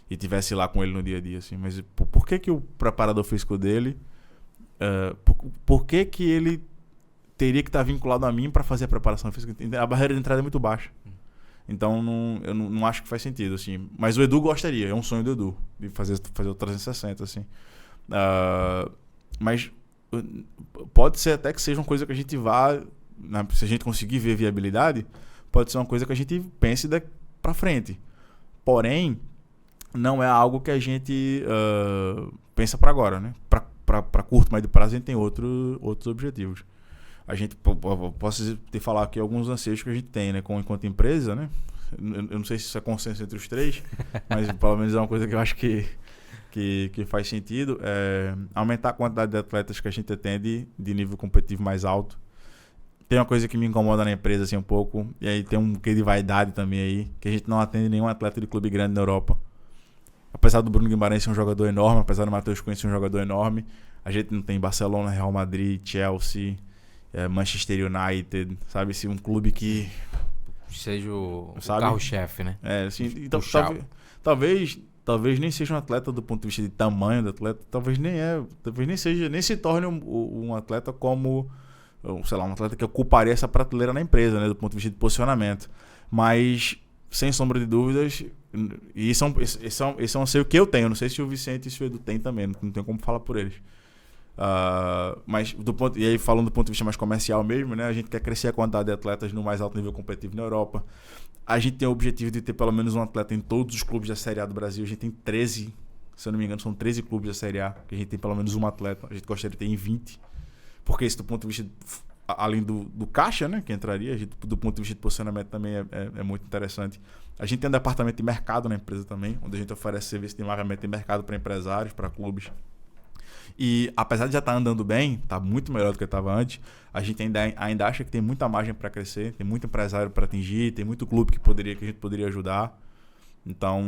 E tivesse lá com ele no dia a dia, assim. Mas por que o preparador físico dele... por que ele teria que estar vinculado a mim para fazer a preparação física? A barreira de entrada é muito baixa. Então, eu não acho que faz sentido, assim. Mas o Edu gostaria, é um sonho do Edu, de fazer o 360, assim. Mas pode ser até que seja uma coisa que a gente vá... Se a gente conseguir ver viabilidade, pode ser uma coisa que a gente pense daqui para frente. Porém, não é algo que a gente pensa para agora, né? Para curto, médio prazo, a gente tem outros objetivos. A gente posso te falar aqui alguns anseios que a gente tem, né, enquanto empresa, né? Eu não sei se isso é consenso entre os 3, mas pelo menos é uma coisa que eu acho que faz sentido. Aumentar a quantidade de atletas que a gente atende de nível competitivo mais alto. Tem uma coisa que me incomoda na empresa assim, um pouco, e aí tem um quê de vaidade também aí, que a gente não atende nenhum atleta de clube grande na Europa. Apesar do Bruno Guimarães ser um jogador enorme, apesar do Matheus Cunha ser um jogador enorme, a gente não tem Barcelona, Real Madrid, Chelsea, Manchester United, sabe? Assim, um clube que... seja o carro-chefe, né? Assim, então, talvez nem seja um atleta do ponto de vista de tamanho do atleta, talvez nem se torne um atleta como... sei lá, um atleta que ocuparia essa prateleira na empresa, né, do ponto de vista de posicionamento. Mas, sem sombra de dúvidas, e esse é um anseio que eu tenho, não sei se o Vicente e se o Edu tem também, não tenho como falar por eles. Mas, e aí falando do ponto de vista mais comercial mesmo, né, a gente quer crescer a quantidade de atletas no mais alto nível competitivo na Europa. A gente tem o objetivo de ter pelo menos um atleta em todos os clubes da Série A do Brasil. A gente tem 13, se eu não me engano, são 13 clubes da Série A, que a gente tem pelo menos um atleta. A gente gostaria de ter em 20. Porque isso do ponto de vista, além do caixa, né, que entraria, do ponto de vista de posicionamento também é muito interessante. A gente tem um departamento de mercado na empresa também, onde a gente oferece serviço de marketing de mercado para empresários, para clubes. E apesar de já estar andando bem, está muito melhor do que estava antes, a gente ainda acha que tem muita margem para crescer, tem muito empresário para atingir, tem muito clube que a gente poderia ajudar. Então,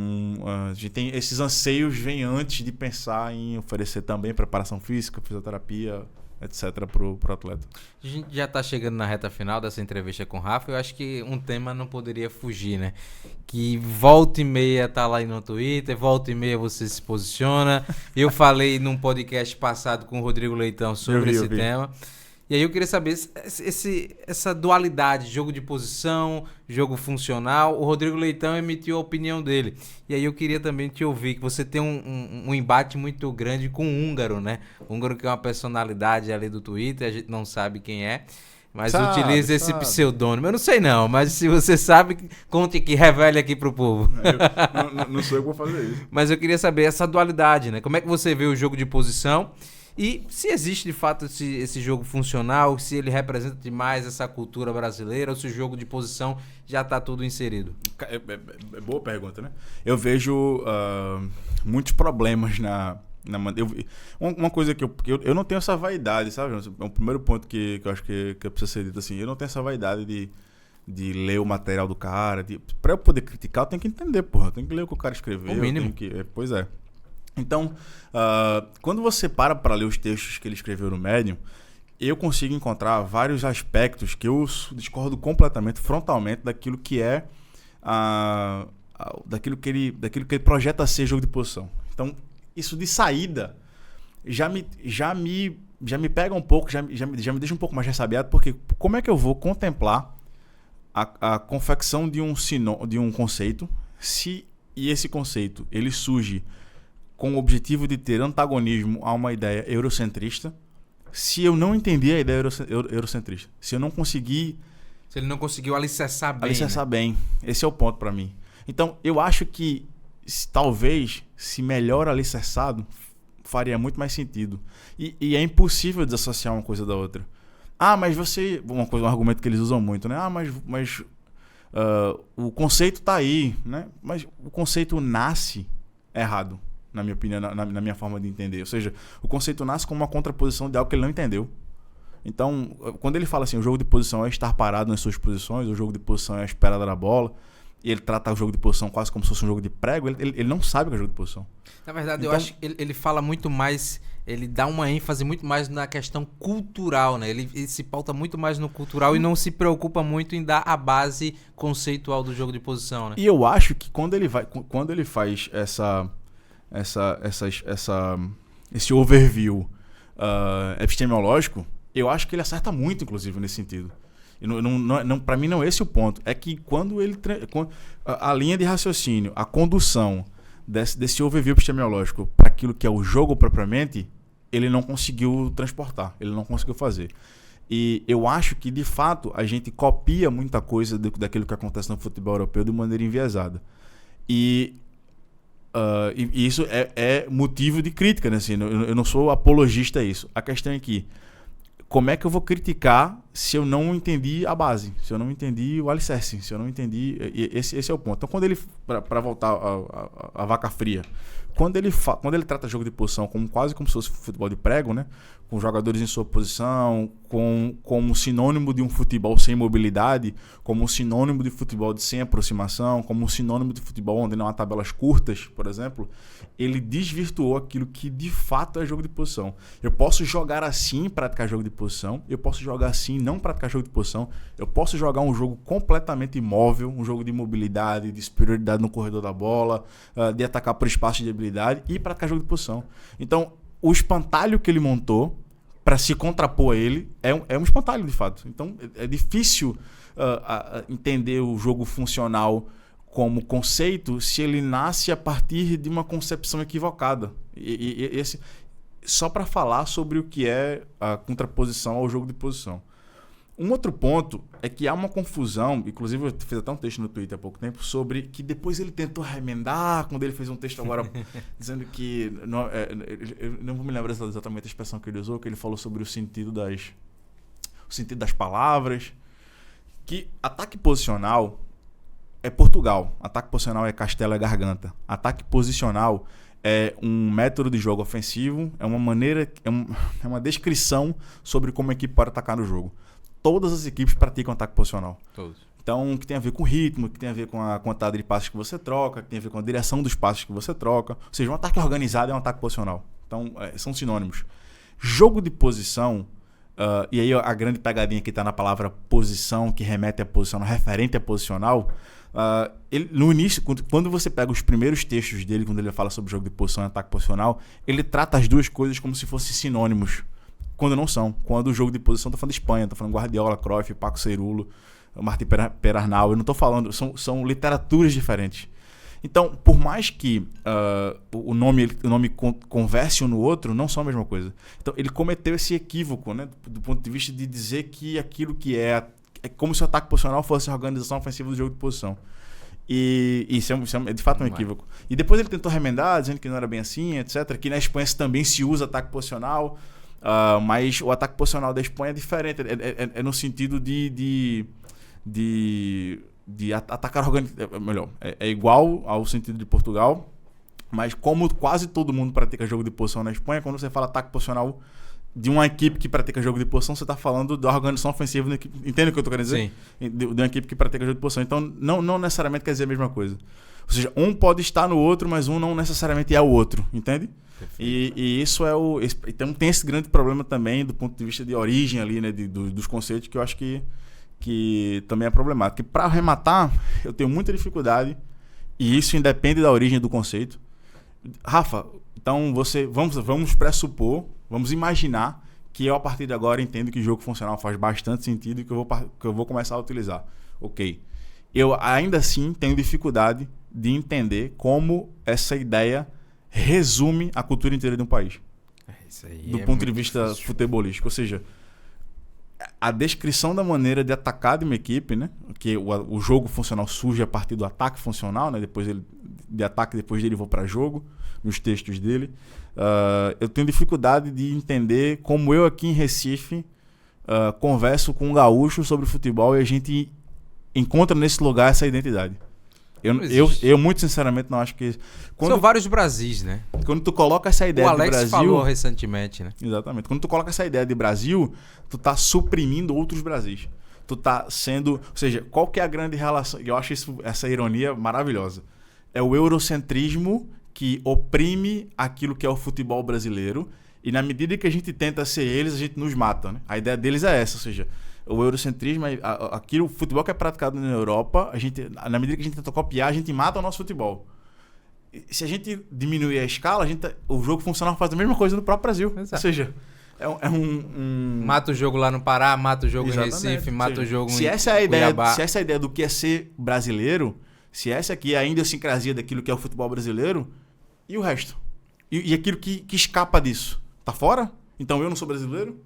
a gente tem esses anseios vêm antes de pensar em oferecer também preparação física, fisioterapia, etc. pro atleta. A gente já está chegando na reta final dessa entrevista com o Rafa. Eu acho que um tema não poderia fugir, né? Que volta e meia tá lá no Twitter, volta e meia você se posiciona. Eu falei num podcast passado com o Rodrigo Leitão sobre esse tema. E aí eu queria saber essa dualidade, jogo de posição, jogo funcional. O Rodrigo Leitão emitiu a opinião dele. E aí eu queria também te ouvir, que você tem um embate muito grande com o Húngaro, né? O Húngaro que é uma personalidade ali do Twitter, a gente não sabe quem é, mas utiliza esse pseudônimo. Eu não sei não, mas se você sabe, conte aqui, revele aqui pro povo. Não sou eu que vou fazer isso. Mas eu queria saber essa dualidade, né? Como é que você vê o jogo de posição? E se existe de fato esse jogo funcional, se ele representa demais essa cultura brasileira, ou se o jogo de posição já está tudo inserido? É boa pergunta, né? Eu vejo muitos problemas uma coisa que eu não tenho essa vaidade, sabe? É um primeiro ponto que eu acho que precisa ser dito assim. Eu não tenho essa vaidade de ler o material do cara. Para eu poder criticar, eu tenho que entender, porra. Eu tenho que ler o que o cara escreveu. O mínimo. Pois é. Então, quando você para ler os textos que ele escreveu no Medium, eu consigo encontrar vários aspectos que eu discordo completamente, frontalmente, daquilo que é daquilo que ele projeta ser jogo de posição. Então, isso de saída já me pega um pouco, já me deixa um pouco mais ressabiado, porque como é que eu vou contemplar a confecção de um conceito e esse conceito ele surge com o objetivo de ter antagonismo a uma ideia eurocentrista, se eu não entender a ideia eurocentrista, se eu não conseguir... Se ele não conseguiu alicerçar bem. Alicerçar bem. Esse é o ponto para mim. Então, eu acho que talvez, se melhor alicerçado, faria muito mais sentido. E é impossível desassociar uma coisa da outra. Mas você... um argumento que eles usam muito, né? Mas o conceito tá aí, né? Mas o conceito nasce errado, na minha opinião, na minha forma de entender. Ou seja, o conceito nasce como uma contraposição de algo que ele não entendeu. Então, quando ele fala assim, o jogo de posição é estar parado nas suas posições, o jogo de posição é a esperada da bola, e ele trata o jogo de posição quase como se fosse um jogo de prego, ele não sabe o que é jogo de posição. Na verdade, eu acho que ele fala muito mais, ele dá uma ênfase muito mais na questão cultural, né? Ele se pauta muito mais no cultural e não se preocupa muito em dar a base conceitual do jogo de posição, né? E eu acho que quando ele faz esse overview epistemológico, eu acho que ele acerta muito, inclusive, nesse sentido. Para mim, não é esse o ponto. É que quando a linha de raciocínio, a condução desse overview epistemológico para aquilo que é o jogo propriamente, ele não conseguiu transportar, ele não conseguiu fazer. E eu acho que, de fato, a gente copia muita coisa daquilo que acontece no futebol europeu de maneira enviesada. E isso é motivo de crítica, né? Assim, eu não sou apologista a isso. A questão é que como é que eu vou criticar se eu não entendi a base, se eu não entendi o alicerce, se eu não entendi... Esse é o ponto. Então, quando ele... Para voltar à vaca fria, quando ele trata jogo de posição quase como se fosse futebol de prego, né? Com jogadores em sua posição, como sinônimo de um futebol sem mobilidade, como um sinônimo de futebol sem aproximação, como um sinônimo de futebol onde não há tabelas curtas, por exemplo, ele desvirtuou aquilo que de fato é jogo de posição. Eu posso jogar assim e praticar jogo de posição, eu posso jogar assim e não praticar jogo de posição, eu posso jogar um jogo completamente imóvel, um jogo de mobilidade, de superioridade no corredor da bola, de atacar por espaço de habilidade e praticar jogo de posição. Então, o espantalho que ele montou para se contrapor a ele é um espantalho, de fato. Então, é difícil entender o jogo funcional como conceito se ele nasce a partir de uma concepção equivocada. Esse, só para falar sobre o que é a contraposição ao jogo de posição. Um outro ponto é que há uma confusão, inclusive eu fiz até um texto no Twitter há pouco tempo, sobre que depois ele tentou remendar, quando ele fez um texto agora dizendo que... eu não vou me lembrar exatamente a expressão que ele usou, que ele falou sobre o sentido das palavras, que ataque posicional é Portugal, ataque posicional é Castelo, é Garganta, ataque posicional é um método de jogo ofensivo, é uma maneira, é uma descrição sobre como a equipe pode atacar no jogo. Todas as equipes praticam ataque posicional. Todos. Então, que tem a ver com o ritmo, que tem a ver com a quantidade de passes que você troca, que tem a ver com a direção dos passes que você troca. Ou seja, um ataque organizado é um ataque posicional. Então, são sinônimos. Jogo de posição, e aí a grande pegadinha que está na palavra posição, que remete a posição, referente a posicional, ele, no início, quando você pega os primeiros textos dele, quando ele fala sobre jogo de posição e ataque posicional, ele trata as duas coisas como se fossem sinônimos. Quando não são. Quando o jogo de posição, estou falando de Espanha, estou falando Guardiola, Cruyff, Paco Cerulo, Martí Perarnau, eu não estou falando, são literaturas diferentes. Então, por mais que o nome converse um no outro, não são a mesma coisa. Então, ele cometeu esse equívoco, né, do ponto de vista de dizer que aquilo que é como se o ataque posicional fosse a organização ofensiva do jogo de posição. E isso é de fato um equívoco. E depois ele tentou remendar, dizendo que não era bem assim, etc. Que na Espanha também se usa ataque posicional. Mas o ataque posicional da Espanha é diferente, é no sentido de atacar melhor, é igual ao sentido de Portugal, mas como quase todo mundo pratica jogo de posição na Espanha, quando você fala ataque posicional de uma equipe que pratica jogo de posição, você está falando da organização ofensiva da equipe. Entende o que eu estou querendo dizer? Sim. De uma equipe que pratica jogo de posição. Então, não necessariamente quer dizer a mesma coisa. Ou seja, um pode estar no outro, mas um não necessariamente é o outro, entende? E isso então tem esse grande problema também do ponto de vista de origem ali, né, dos conceitos, que eu acho que também é problemático. E para arrematar, eu tenho muita dificuldade, e isso independe da origem do conceito. Rafa, então vamos pressupor, vamos imaginar que eu a partir de agora entendo que jogo funcional faz bastante sentido e que eu vou começar a utilizar. Ok. Eu ainda assim tenho dificuldade de entender como essa ideia resume a cultura inteira de um país. Isso aí do ponto de vista futebolístico. Ou seja, a descrição da maneira de atacar de uma equipe, né? Que o jogo funcional surge a partir do ataque funcional, né? Depois dele vou para jogo, nos textos dele. Eu tenho dificuldade de entender como eu aqui em Recife converso com um gaúcho sobre futebol e a gente encontra nesse lugar essa identidade. Eu muito sinceramente não acho que... São vários Brasis, né? Quando tu coloca essa ideia de Brasil... O Alex falou recentemente, né? Exatamente. Quando tu coloca essa ideia de Brasil, tu tá suprimindo outros Brasis. Tu tá sendo... Ou seja, qual que é a grande relação... Eu acho essa ironia maravilhosa. É o eurocentrismo que oprime aquilo que é o futebol brasileiro e na medida que a gente tenta ser eles, a gente nos mata, né? A ideia deles é essa, ou seja... O eurocentrismo, o futebol que é praticado na Europa, na medida que a gente tenta copiar, a gente mata o nosso futebol. Se a gente diminuir a escala, o jogo funcional faz a mesma coisa no próprio Brasil. Exato. Ou seja, mata o jogo lá no Pará, mata o jogo em Recife, mata o jogo em Cuiabá. Se essa é a ideia do que é ser brasileiro, se essa aqui é a idiosincrasia daquilo que é o futebol brasileiro, e o resto? E aquilo que escapa disso? Tá fora? Então eu não sou brasileiro?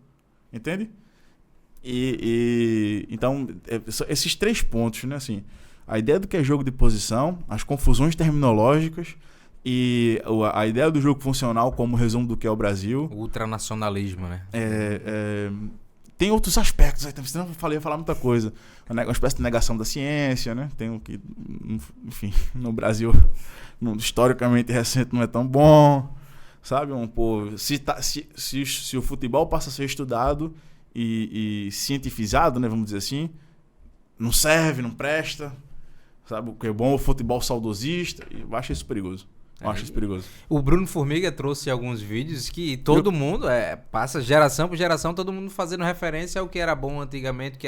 Entende? Então, esses 3 pontos, né? Assim, a ideia do que é jogo de posição, as confusões terminológicas e a ideia do jogo funcional como resumo do que é o Brasil. O ultranacionalismo, né? Tem outros aspectos, senão eu ia falar muita coisa. Uma espécie de negação da ciência, né? Tem o que, enfim, no Brasil, historicamente recente, não é tão bom, sabe? Se o futebol passa a ser estudado e cientificado, né, vamos dizer assim, não serve, não presta, sabe? O que é bom é o futebol saudosista, e eu acho isso perigoso. O Bruno Formiga trouxe alguns vídeos que todo mundo passa geração por geração, todo mundo fazendo referência ao que era bom antigamente,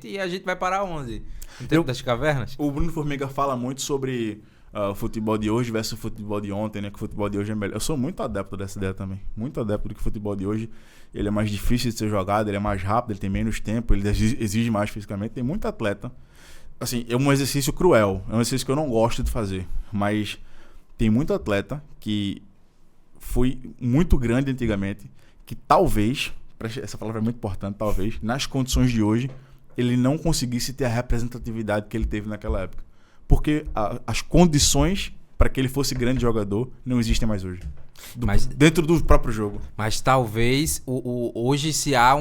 e a gente vai parar onde? No tempo das cavernas? O Bruno Formiga fala muito sobre o futebol de hoje versus o futebol de ontem, né? Que o futebol de hoje é melhor. Eu sou muito adepto dessa ideia também. Muito adepto do que o futebol de hoje ele é mais difícil de ser jogado, ele é mais rápido, ele tem menos tempo, ele exige mais fisicamente. Tem muito atleta. Assim, é um exercício cruel. É um exercício que eu não gosto de fazer. Mas tem muito atleta que foi muito grande antigamente, que talvez, essa palavra é muito importante, talvez, nas condições de hoje, ele não conseguisse ter a representatividade que ele teve naquela época. Porque as condições para que ele fosse grande jogador não existem mais hoje. Dentro do próprio jogo. Mas talvez hoje se há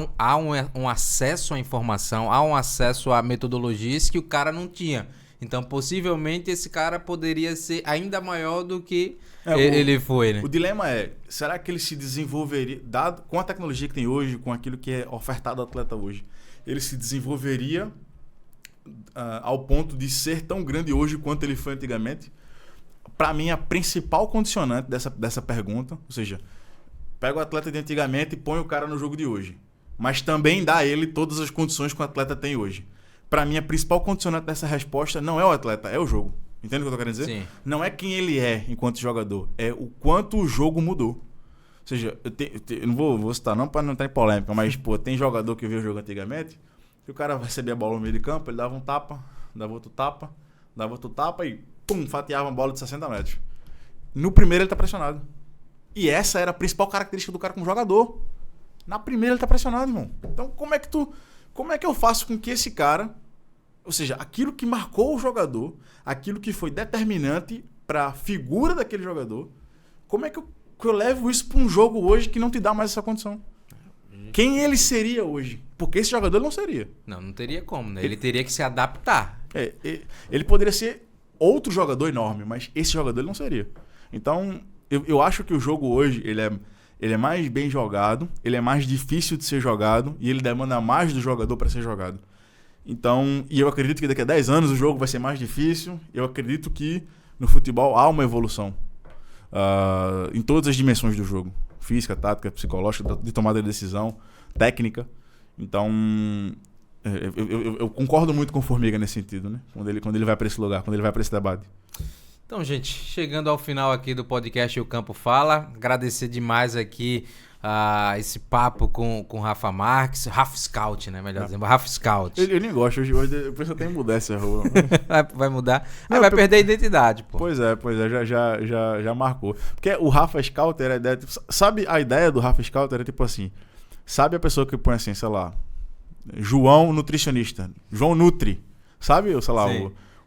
um acesso à informação, há um acesso a metodologias que o cara não tinha. Então, possivelmente, esse cara poderia ser ainda maior do que ele foi, né? O dilema é, será que ele se desenvolveria, dado com a tecnologia que tem hoje, com aquilo que é ofertado ao atleta hoje, ele se desenvolveria ao ponto de ser tão grande hoje quanto ele foi antigamente? Para mim, a principal condicionante dessa pergunta, ou seja, pega o atleta de antigamente e põe o cara no jogo de hoje, mas também dá a ele todas as condições que o atleta tem hoje. Para mim, a principal condicionante dessa resposta não é o atleta, é o jogo. Entende o que eu tô querendo dizer? Sim. Não é quem ele é enquanto jogador, é o quanto o jogo mudou. Ou seja, eu não vou citar não para não entrar em polêmica, mas tem jogador que viu o jogo antigamente, que o cara recebia a bola no meio de campo, ele dava um tapa, dava outro tapa e pum, fatiava uma bola de 60 metros. No primeiro ele tá pressionado. E essa era a principal característica do cara como jogador. Na primeira ele tá pressionado, irmão. Então como é que eu faço com que esse cara, ou seja, aquilo que marcou o jogador, aquilo que foi determinante para a figura daquele jogador, como é que eu levo isso para um jogo hoje que não te dá mais essa condição? Quem ele seria hoje? Porque esse jogador ele não seria. Não teria como, né? Ele teria que se adaptar. Ele poderia ser outro jogador enorme, mas esse jogador ele não seria. Então, eu acho que o jogo hoje, ele é mais bem jogado, ele é mais difícil de ser jogado e ele demanda mais do jogador para ser jogado. Então, e eu acredito que daqui a 10 anos o jogo vai ser mais difícil. Eu acredito que no futebol há uma evolução em todas as dimensões do jogo. Física, tática, psicológica, de tomada de decisão, técnica. Então, eu concordo muito com o Formiga nesse sentido, né? Quando ele vai para esse lugar, quando ele vai para esse debate. Então, gente, chegando ao final aqui do podcast O Campo Fala, agradecer demais aqui esse papo com o Rafa Marques, Rafa Scout, né? Melhor dizendo, Rafa Scout. Eu nem gosto, hoje eu penso até em mudar essa rua. Vai mudar? Não, vai perder a identidade, pô. Pois é, já marcou. Porque o Rafa Scout era a ideia... Sabe a ideia do Rafa Scout? Era tipo assim, sabe a pessoa que põe assim, sei lá, João Nutricionista. João Nutri. Sabe? Sei lá,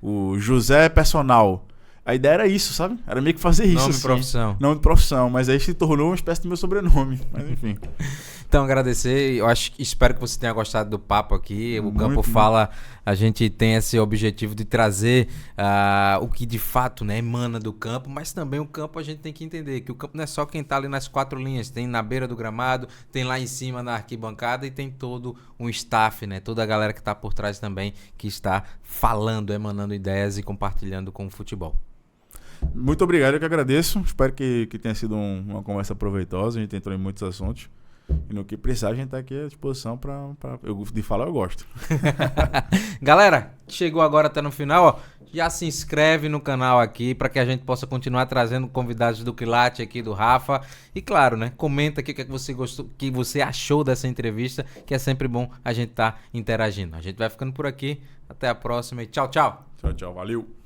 o José Personal. A ideia era isso, sabe? Era meio que fazer isso. Nome de profissão. Nome de profissão. Mas aí se tornou uma espécie de meu sobrenome. Mas enfim. Então, agradecer. Espero que você tenha gostado do papo aqui. O Campo Fala, a gente tem esse objetivo de trazer o que de fato, né, emana do campo, mas também o campo a gente tem que entender que o campo não é só quem está ali nas 4 linhas. Tem na beira do gramado, tem lá em cima na arquibancada e tem todo um staff, né? Toda a galera que está por trás também, que está falando, emanando ideias e compartilhando com o futebol. Muito obrigado, eu que agradeço. Espero que tenha sido uma conversa proveitosa. A gente entrou em muitos assuntos. E no que precisar, a gente tá aqui à disposição de falar, eu gosto. Galera, chegou agora até no final, ó, já se inscreve no canal aqui para que a gente possa continuar trazendo convidados do Quilate aqui, do Rafa. E claro, né, comenta aqui o que você gostou, que você achou dessa entrevista, que é sempre bom a gente estar interagindo. A gente vai ficando por aqui, até a próxima e tchau, tchau. Tchau, tchau, valeu.